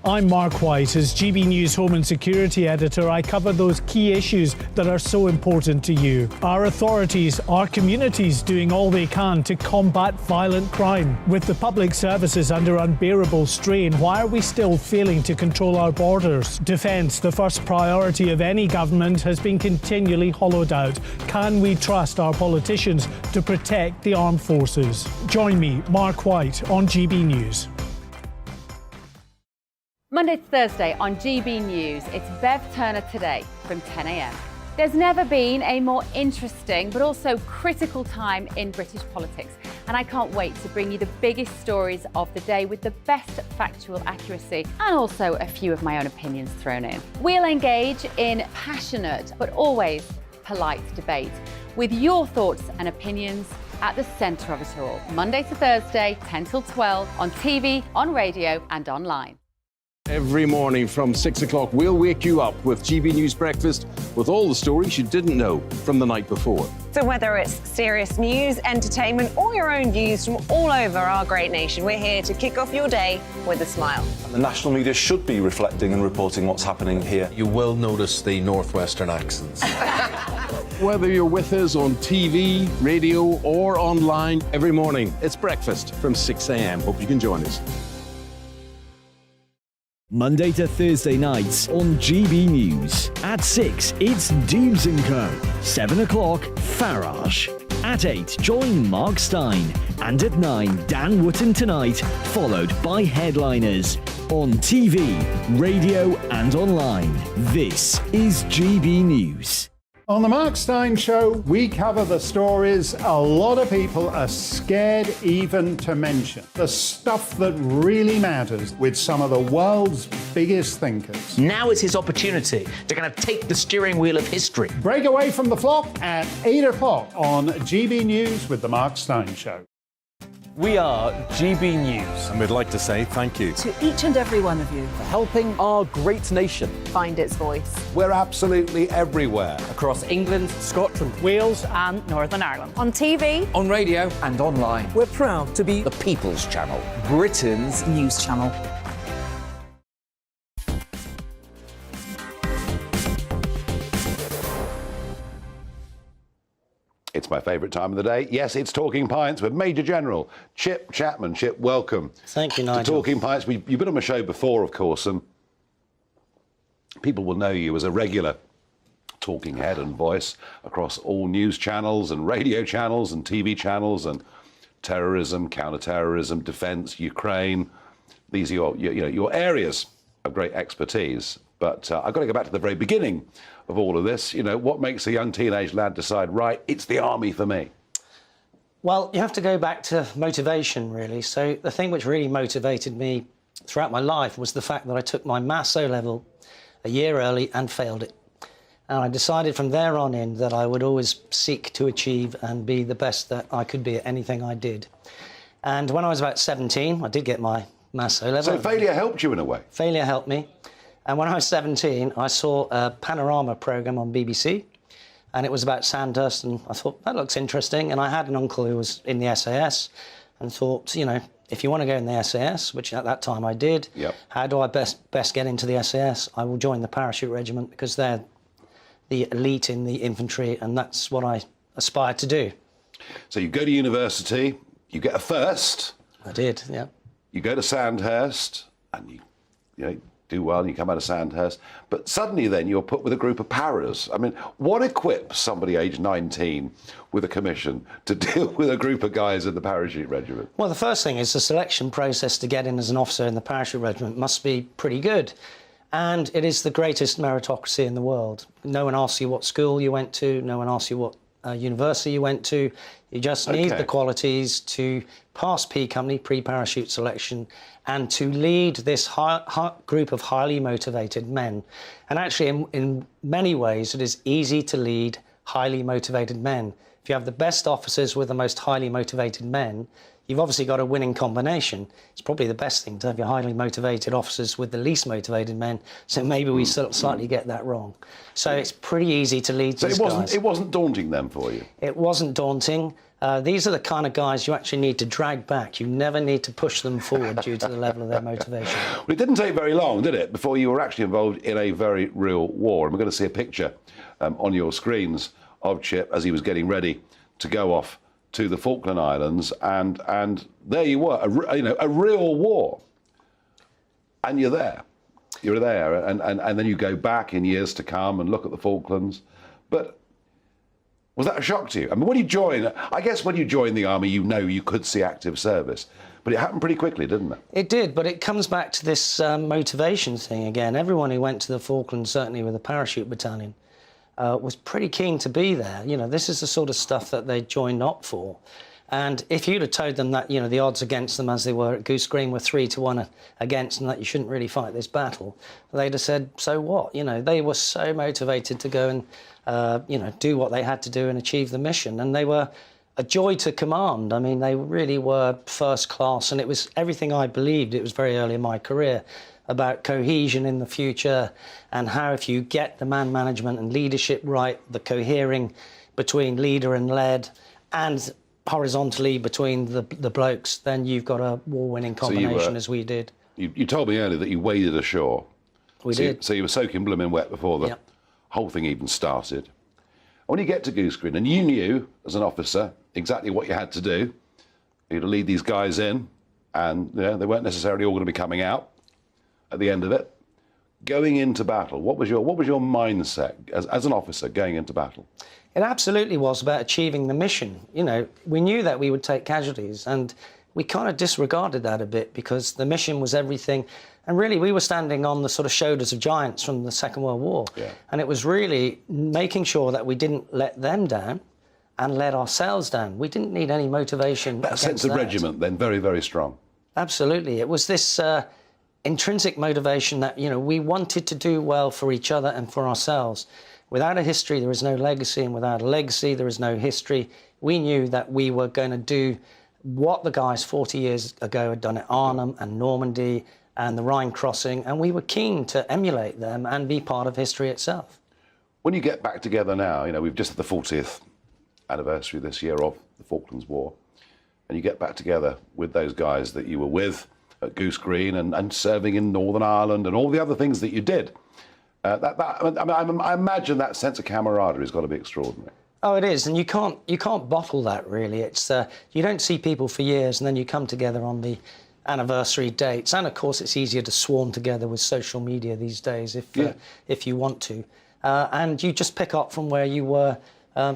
I'm Mark White. As GB News Home and Security Editor, I cover those key issues that are so important to you. Our authorities, our communities doing all they can to combat violent crime. With the public services under unbearable strain, why are we still failing to control our borders? Defence, the first priority of any government, has been continually hollowed out. Can we trust our politicians to protect the armed forces? Join me, Mark White, on GB News. Monday to Thursday on GB News, it's Bev Turner Today from 10 a.m. There's never been a more interesting but also critical time in British politics, and I can't wait to bring you the biggest stories of the day with the best factual accuracy and also a few of my own opinions thrown in. We'll engage in passionate but always polite debate with your thoughts and opinions at the centre of it all. Monday to Thursday, 10 till 12 on TV, on radio and online. Every morning from 6 o'clock, we'll wake you up with GB News Breakfast with all the stories you didn't know from the night before. So whether it's serious news, entertainment, or your own views from all over our great nation, we're here to kick off your day with a smile. And the national media should be reflecting and reporting what's happening here. You will notice the northwestern accents. Whether you're with us on TV, radio, or online, every morning, it's breakfast from 6 a.m. Hope you can join us. Monday to Thursday nights on GB News. At 6, it's Deebs & Co. 7 o'clock, Farage. At 8, join Mark Stein. And at 9, Dan Wootton Tonight, followed by Headliners. On TV, radio and online. This is GB News. On the Mark Stein Show, we cover the stories a lot of people are scared even to mention. The stuff that really matters with some of the world's biggest thinkers. Now is his opportunity to kind of take the steering wheel of history. Break away from the flop at 8 o'clock on GB News with the Mark Stein Show. We are GB News. And we'd like to say thank you To each and every one of you. for helping our great nation Find its voice. We're absolutely everywhere. across England, Scotland, Wales and Northern Ireland. On TV, On radio, and online. We're proud to be the People's Channel, Britain's News channel. It's my favourite time of the day. Yes, it's Talking Pints with Major General Chip Chapman. Chip, welcome. Thank you, To Nigel. Talking Pints. You've been on my show before, of course, and people will know you as a regular talking head and voice across all news channels and radio channels and TV channels and terrorism, counter-terrorism, defence, Ukraine. These are your areas of great expertise. But I've got to go back to the very beginning of all of this. You know, what makes a young teenage lad decide, right, it's the army for me? Well, you have to go back to motivation, really. So the thing which really motivated me throughout my life was the fact that I took my Maths O-level a year early and failed it. And I decided from there on in that I would always seek to achieve and be the best that I could be at anything I did. And when I was about 17, I did get my Maths O-level. So failure helped you in a way? Failure helped me. And when I was 17, I saw a panorama programme on BBC, and it was about Sandhurst, and I thought, that looks interesting. And I had an uncle who was in the SAS, and thought, you know, if you want to go in the SAS, which at that time I did, how do I best get into the SAS? I will join the parachute regiment, because they're the elite in the infantry, and that's what I aspire to do. So you go to university, you get a first. I did, yeah. You go to Sandhurst, and you know, do well, and you come out of Sandhurst. But suddenly then you're put with a group of paras. I mean, what equips somebody aged 19 with a commission to deal with a group of guys in the parachute regiment? Well, the first thing is the selection process to get in as an officer in the parachute regiment must be pretty good. And it is the greatest meritocracy in the world. No one asks you what school you went to, no one asks you what university you went to. You just need the qualities to pass P Company, pre-parachute selection, and to lead this group of highly motivated men. And actually, in many ways, it is easy to lead highly motivated men. If you have the best officers with the most highly motivated men, you've obviously got a winning combination. It's probably the best thing to have your highly motivated officers with the least motivated men, so maybe we slightly get that wrong. So it's pretty easy to lead these guys. It wasn't daunting then for you? It wasn't daunting. These are the kind of guys you actually need to drag back. You never need to push them forward due to the level of their motivation. Well, it didn't take very long, did it, before you were actually involved in a very real war? And we're going to see a picture on your screens of Chip as he was getting ready to go off to the Falkland Islands, and there you were, a real war. And you're there. You're there, and then you go back in years to come and look at the Falklands. But was that a shock to you? I mean, when you join, I guess when you join the army, you know you could see active service. But it happened pretty quickly, didn't it? It did, but it comes back to this motivation thing again. Everyone who went to the Falklands, certainly with the parachute battalion, was pretty keen to be there. You know, this is the sort of stuff that they joined up for. And if you'd have told them that, you know, the odds against them as they were at Goose Green were 3-1 against, and that you shouldn't really fight this battle, they'd have said, so what? You know, they were so motivated to go and, you know, do what they had to do and achieve the mission. And they were a joy to command. I mean, they really were first class, and it was everything I believed. It was very early in my career about cohesion in the future, and how if you get the man management and leadership right, the cohering between leader and led, and horizontally between the blokes, then you've got a war-winning combination, as we did. You told me earlier that you waded ashore. We did. So you were soaking blooming wet before the whole thing even started. When you get to Goose Green, and you knew, as an officer, exactly what you had to do, you to lead these guys in, and they weren't necessarily all going to be coming out at the end of it. going into battle, what was your mindset as an officer going into battle? It absolutely was about achieving the mission. You know, we knew that we would take casualties, and we kind of disregarded that a bit because the mission was everything. And really, we were standing on the sort of shoulders of giants from the Second World War. Yeah. And it was really making sure that we didn't let them down and let ourselves down. We didn't need any motivation. That sense of regiment, then, very, very strong. Absolutely. It was this intrinsic motivation that, you know, we wanted to do well for each other and for ourselves. Without a history, there is no legacy, and without a legacy, there is no history. We knew that we were going to do what the guys 40 years ago had done at Arnhem and Normandy and the Rhine crossing, and we were keen to emulate them and be part of history itself. When you get back together now, you know, we've just had the 40th anniversary this year of the Falklands War, and you get back together with those guys that you were with at Goose Green and serving in Northern Ireland and all the other things that you did. I imagine that sense of camaraderie has got to be extraordinary. Oh, it is, and you can't bottle that, really. It's you don't see people for years, and then you come together on the anniversary dates, and of course it's easier to swarm together with social media these days if you want to, and you just pick up from where you were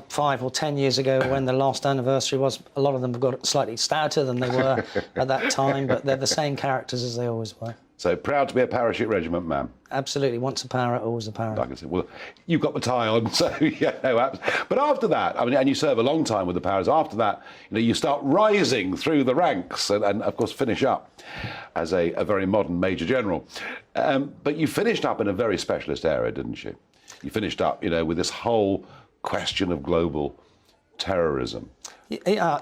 5 or 10 years ago when the last anniversary was. A lot of them have got slightly stouter than they were at that time, but they're the same characters as they always were. So proud to be a parachute regiment man. Absolutely. Once a parrot, always a parrot. Like I said, well, you've got the tie on, so yeah. No, but after that, I mean, and you serve a long time with the Parrots. After that, you know, you start rising through the ranks, and of course finish up as a very modern Major General. But you finished up in a very specialist area, didn't you? You finished up, you know, with this whole question of global terrorism. Yeah,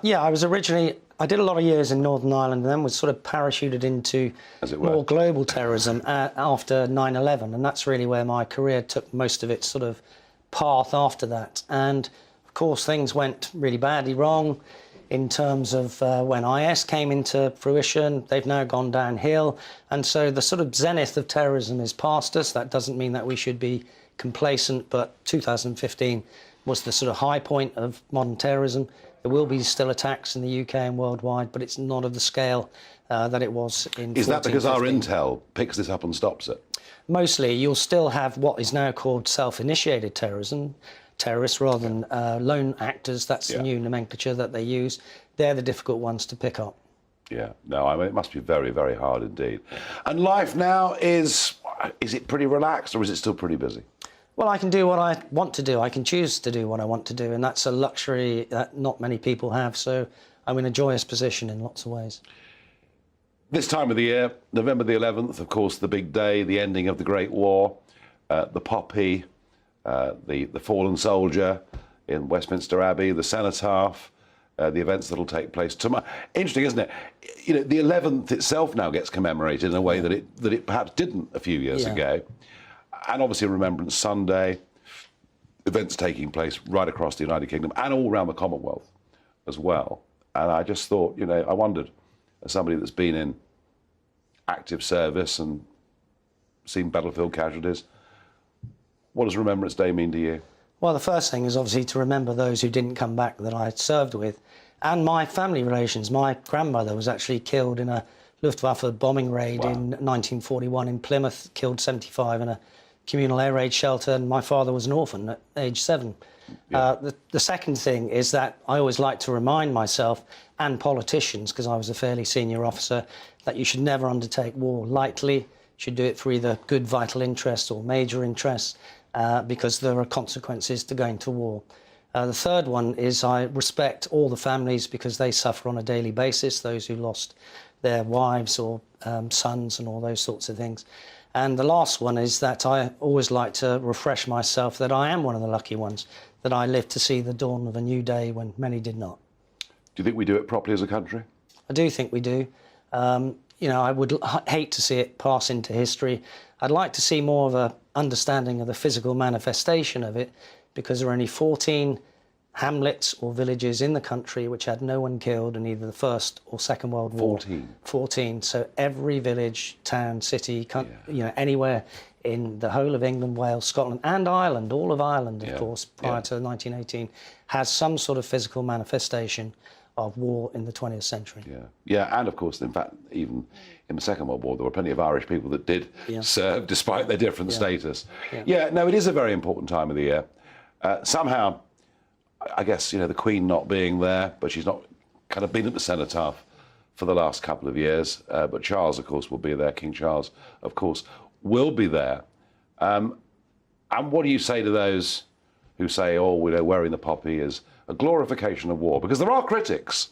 I did a lot of years in Northern Ireland and then was sort of parachuted into more global terrorism after 9/11, and that's really where my career took most of its sort of path after that. And of course things went really badly wrong in terms of when IS came into fruition. They've now gone downhill, and so the sort of zenith of terrorism is past us. That doesn't mean that we should be complacent, but 2015 was the sort of high point of modern terrorism. There will be still attacks in the UK and worldwide, but it's not of the scale that it was in 2014. Is that because our intel picks this up and stops it? Mostly. You'll still have what is now called self-initiated terrorism, terrorists rather than lone actors. That's the new nomenclature that they use. They're the difficult ones to pick up. Yeah, no, I mean, it must be very, very hard indeed. And life now is it pretty relaxed, or is it still pretty busy? Well, I can do what I want to do. I can choose to do what I want to do, and that's a luxury that not many people have, so I'm in a joyous position in lots of ways. This time of the year, November the 11th, of course, the big day, the ending of the Great War, the poppy, the fallen soldier in Westminster Abbey, the cenotaph, the events that will take place tomorrow. Interesting, isn't it? You know, the 11th itself now gets commemorated in a way that it perhaps didn't a few years ago. And obviously Remembrance Sunday, events taking place right across the United Kingdom and all around the Commonwealth as well. And I just thought, you know, I wondered, as somebody that's been in active service and seen battlefield casualties, what does Remembrance Day mean to you? Well, the first thing is obviously to remember those who didn't come back that I had served with, and my family relations. My grandmother was actually killed in a Luftwaffe bombing raid in 1941 in Plymouth, killed 75 in a communal air raid shelter, and my father was an orphan at age 7. The second thing is that I always like to remind myself and politicians, because I was a fairly senior officer, that you should never undertake war lightly. You should do it for either good vital interests or major interests, because there are consequences to going to war. The third one is I respect all the families because they suffer on a daily basis, those who lost their wives or sons and all those sorts of things. And the last one is that I always like to refresh myself that I am one of the lucky ones, that I lived to see the dawn of a new day when many did not. Do you think we do it properly as a country? I do think we do. You know, I would hate to see it pass into history. I'd like to see more of an understanding of the physical manifestation of it, because there are only 14 hamlets or villages in the country which had no one killed in either the First or Second World War. 14. So every village, town, city, you know, anywhere in the whole of England, Wales, Scotland and Ireland, all of Ireland, of course, prior to 1918, has some sort of physical manifestation of war in the 20th century. Yeah, and of course, in fact, even in the Second World War, there were plenty of Irish people that did serve despite their different status. No, it is a very important time of the year. Somehow, I guess, the Queen not being there, but she's not kind of been at the cenotaph for the last couple of years. But Charles, of course, will be there. King Charles, of course, will be there. And what do you say to those who say, wearing the poppy is a glorification of war? Because there are critics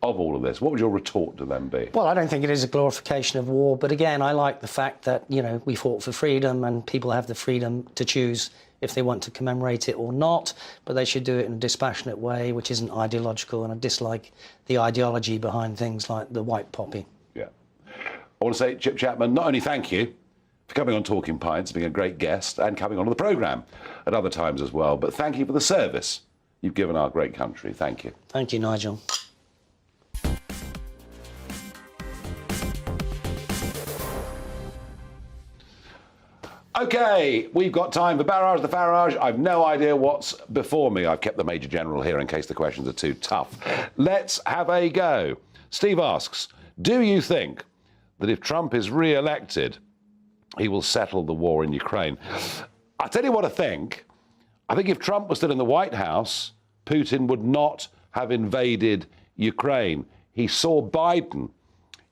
of all of this. What would your retort to them be? Well, I don't think it is a glorification of war, but again, I like the fact that, we fought for freedom and people have the freedom to choose if they want to commemorate it or not, but they should do it in a dispassionate way, which isn't ideological, and I dislike the ideology behind things like the white poppy. Yeah. I want to say, Chip Chapman, not only thank you for coming on Talking Pints, being a great guest, and coming onto the programme at other times as well, but thank you for the service you've given our great country. Thank you. Thank you, Nigel. OK, we've got time for Barrage the Farage. I've no idea what's before me. I've kept the Major General here in case the questions are too tough. Let's have a go. Steve asks, do you think that if Trump is re-elected, he will settle the war in Ukraine? I'll tell you what I think. I think if Trump was still in the White House, Putin would not have invaded Ukraine. He saw Biden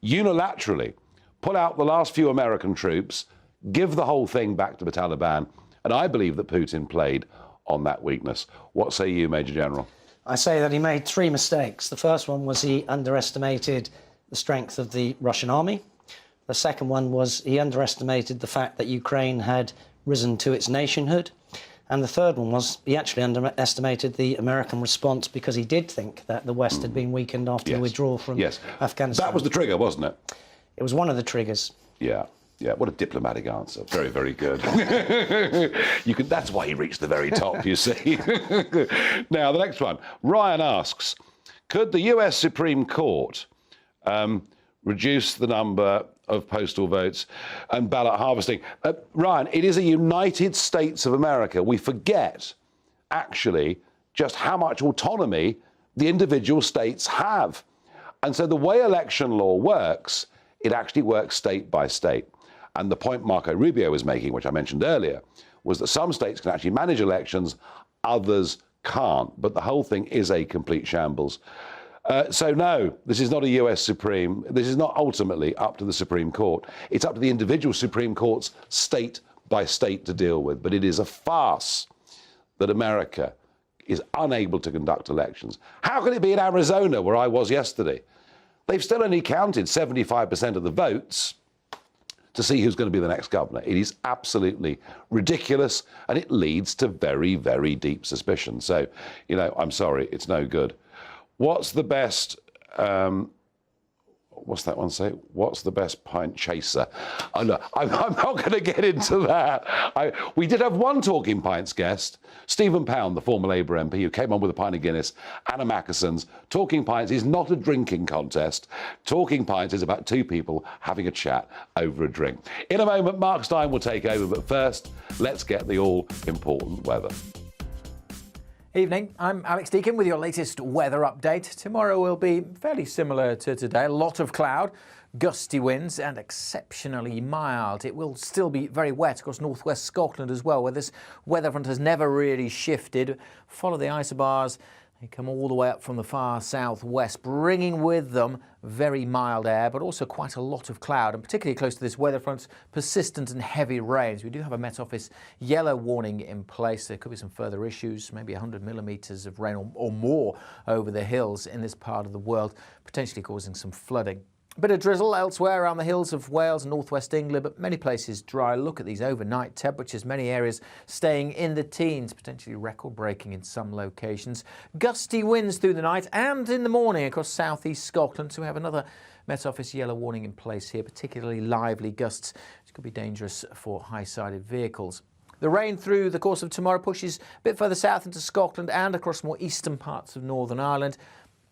unilaterally pull out the last few American troops, give the whole thing back to the Taliban, and I believe that Putin played on that weakness. What say you, Major General? I say that he made 3 mistakes. The first one was he underestimated the strength of the Russian army. The second one was he underestimated the fact that Ukraine had risen to its nationhood. And the third one was he actually underestimated the American response because he did think that the West had been weakened after the withdrawal from Afghanistan. That was the trigger, wasn't it? It was one of the triggers. Yeah, what a diplomatic answer. Very, very good. That's why he reached the very top, you see. Now, the next one. Ryan asks, could the US Supreme Court reduce the number of postal votes and ballot harvesting? Ryan, it is a United States of America. We forget, actually, just how much autonomy the individual states have. And so the way election law works, it actually works state by state. And the point Marco Rubio was making, which I mentioned earlier, was that some states can actually manage elections, others can't. But the whole thing is a complete shambles. So no, this is not a US Supreme. This is not ultimately up to the Supreme Court. It's up to the individual Supreme Courts, state by state, to deal with. But it is a farce that America is unable to conduct elections. How can it be in Arizona, where I was yesterday? They've still only counted 75% of the votes to see who's going to be the next governor. It is absolutely ridiculous, and it leads to very, very deep suspicion. So, I'm sorry, it's no good. What's the best, what's that one say? What's the best pint chaser? Oh, no, I'm not going to get into that. We did have one Talking Pints guest, Stephen Pound, the former Labour MP, who came on with a pint of Guinness, Anna Mackeson's. Talking Pints is not a drinking contest. Talking Pints is about two people having a chat over a drink. In a moment, Mark Stein will take over, but first, let's get the all-important weather. Evening, I'm Alex Deakin with your latest weather update. Tomorrow will be fairly similar to today. A lot of cloud, gusty winds and exceptionally mild. It will still be very wet across northwest Scotland as well, where this weather front has never really shifted. Follow the isobars. They come all the way up from the far southwest, bringing with them very mild air, but also quite a lot of cloud, and particularly close to this weather front, persistent and heavy rains. We do have a Met Office yellow warning in place. There could be some further issues, maybe 100 millimetres of rain or more over the hills in this part of the world, potentially causing some flooding. A bit of drizzle elsewhere around the hills of Wales and northwest England, but many places dry. Look at these overnight temperatures, many areas staying in the teens, potentially record-breaking in some locations. Gusty winds through the night and in the morning across southeast Scotland. So we have another Met Office yellow warning in place here, particularly lively gusts, which could be dangerous for high-sided vehicles. The rain through the course of tomorrow pushes a bit further south into Scotland and across more eastern parts of Northern Ireland.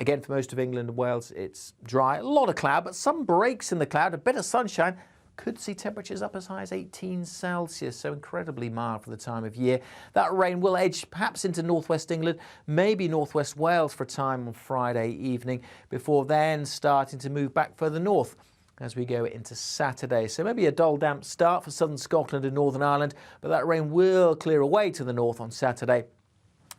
Again, for most of England and Wales, it's dry. A lot of cloud, but some breaks in the cloud, a bit of sunshine. could see temperatures up as high as 18 Celsius, so incredibly mild for the time of year. That rain will edge perhaps into northwest England, maybe northwest Wales for a time on Friday evening, before then starting to move back further north as we go into Saturday. So maybe a dull, damp start for southern Scotland and Northern Ireland, but that rain will clear away to the north on Saturday.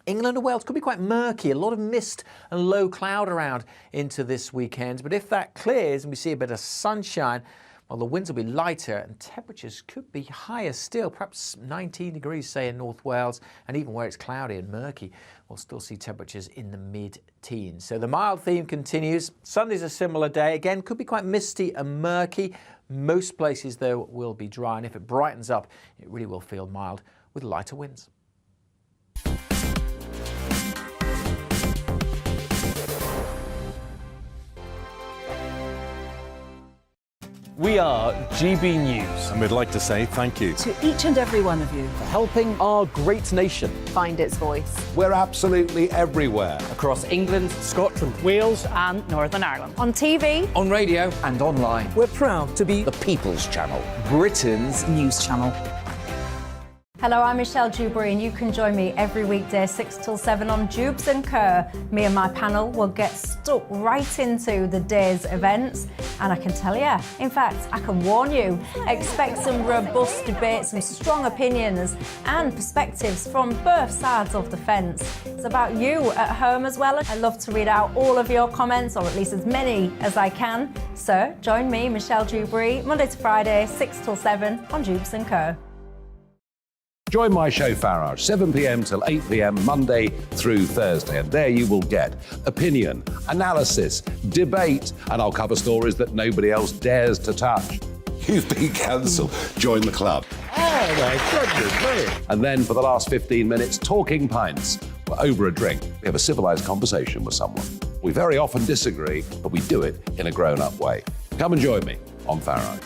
England and Wales could be quite murky, a lot of mist and low cloud around into this weekend. But if that clears and we see a bit of sunshine, well, the winds will be lighter and temperatures could be higher still, perhaps 19 degrees, say, in North Wales, and even where it's cloudy and murky, we'll still see temperatures in the mid-teens. So the mild theme continues. Sunday's a similar day. Again, could be quite misty and murky. Most places, though, will be dry, and if it brightens up, it really will feel mild with lighter winds. We are GB News. And we'd like to say thank you To each and every one of you. for helping our great nation. Find its voice. We're absolutely everywhere. Across England, Scotland, Wales and Northern Ireland. On TV. On radio. and online. We're proud to be The People's Channel, Britain's News channel. Hello, I'm Michelle Dewberry, and you can join me every weekday 6 till 7 on Jubes and Kerr. Me and my panel will get stuck right into the day's events, and I can tell you, in fact, I can warn you, expect some robust debates, some strong opinions and perspectives from both sides of the fence. It's about you at home as well. I love to read out all of your comments, or at least as many as I can. So join me, Michelle Dewberry, Monday to Friday, 6 till 7 on Jubes and Kerr. Join my show Farage, 7 p.m. till 8 p.m. Monday through Thursday, and there you will get opinion, analysis, debate, and I'll cover stories that nobody else dares to touch. You've been cancelled. Join the club. Oh my goodness me. And then for the last 15 minutes, talking pints. We're over a drink. We have a civilised conversation with someone. We very often disagree, but we do it in a grown-up way. Come and join me on Farage.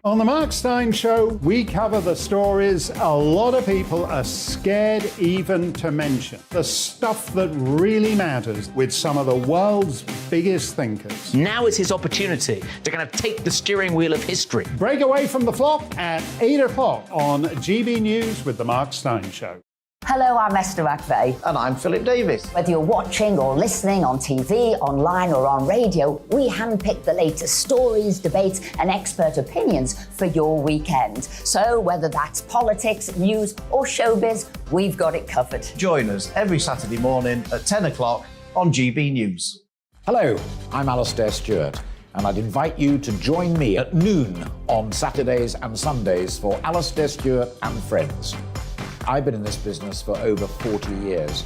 On the Mark Stein Show, we cover the stories a lot of people are scared even to mention. The stuff that really matters with some of the world's biggest thinkers. Now is his opportunity to kind of take the steering wheel of history. Break away from the flock at 8 o'clock on GB News with the Mark Stein Show. Hello, I'm Esther McVeigh. And I'm Philip Davis. Whether you're watching or listening on TV, online or on radio, we handpick the latest stories, debates and expert opinions for your weekend. So whether that's politics, news or showbiz, we've got it covered. Join us every Saturday morning at 10 o'clock on GB News. Hello, I'm Alastair Stewart, and I'd invite you to join me at noon on Saturdays and Sundays for Alastair Stewart and Friends. I've been in this business for over 40 years.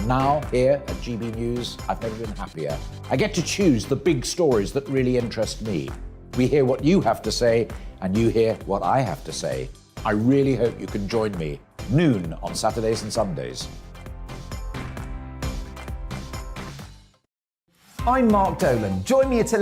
Now, here at GB News, I've never been happier. I get to choose the big stories that really interest me. We hear what you have to say, and you hear what I have to say. I really hope you can join me, noon on Saturdays and Sundays. I'm Mark Dolan. Join me at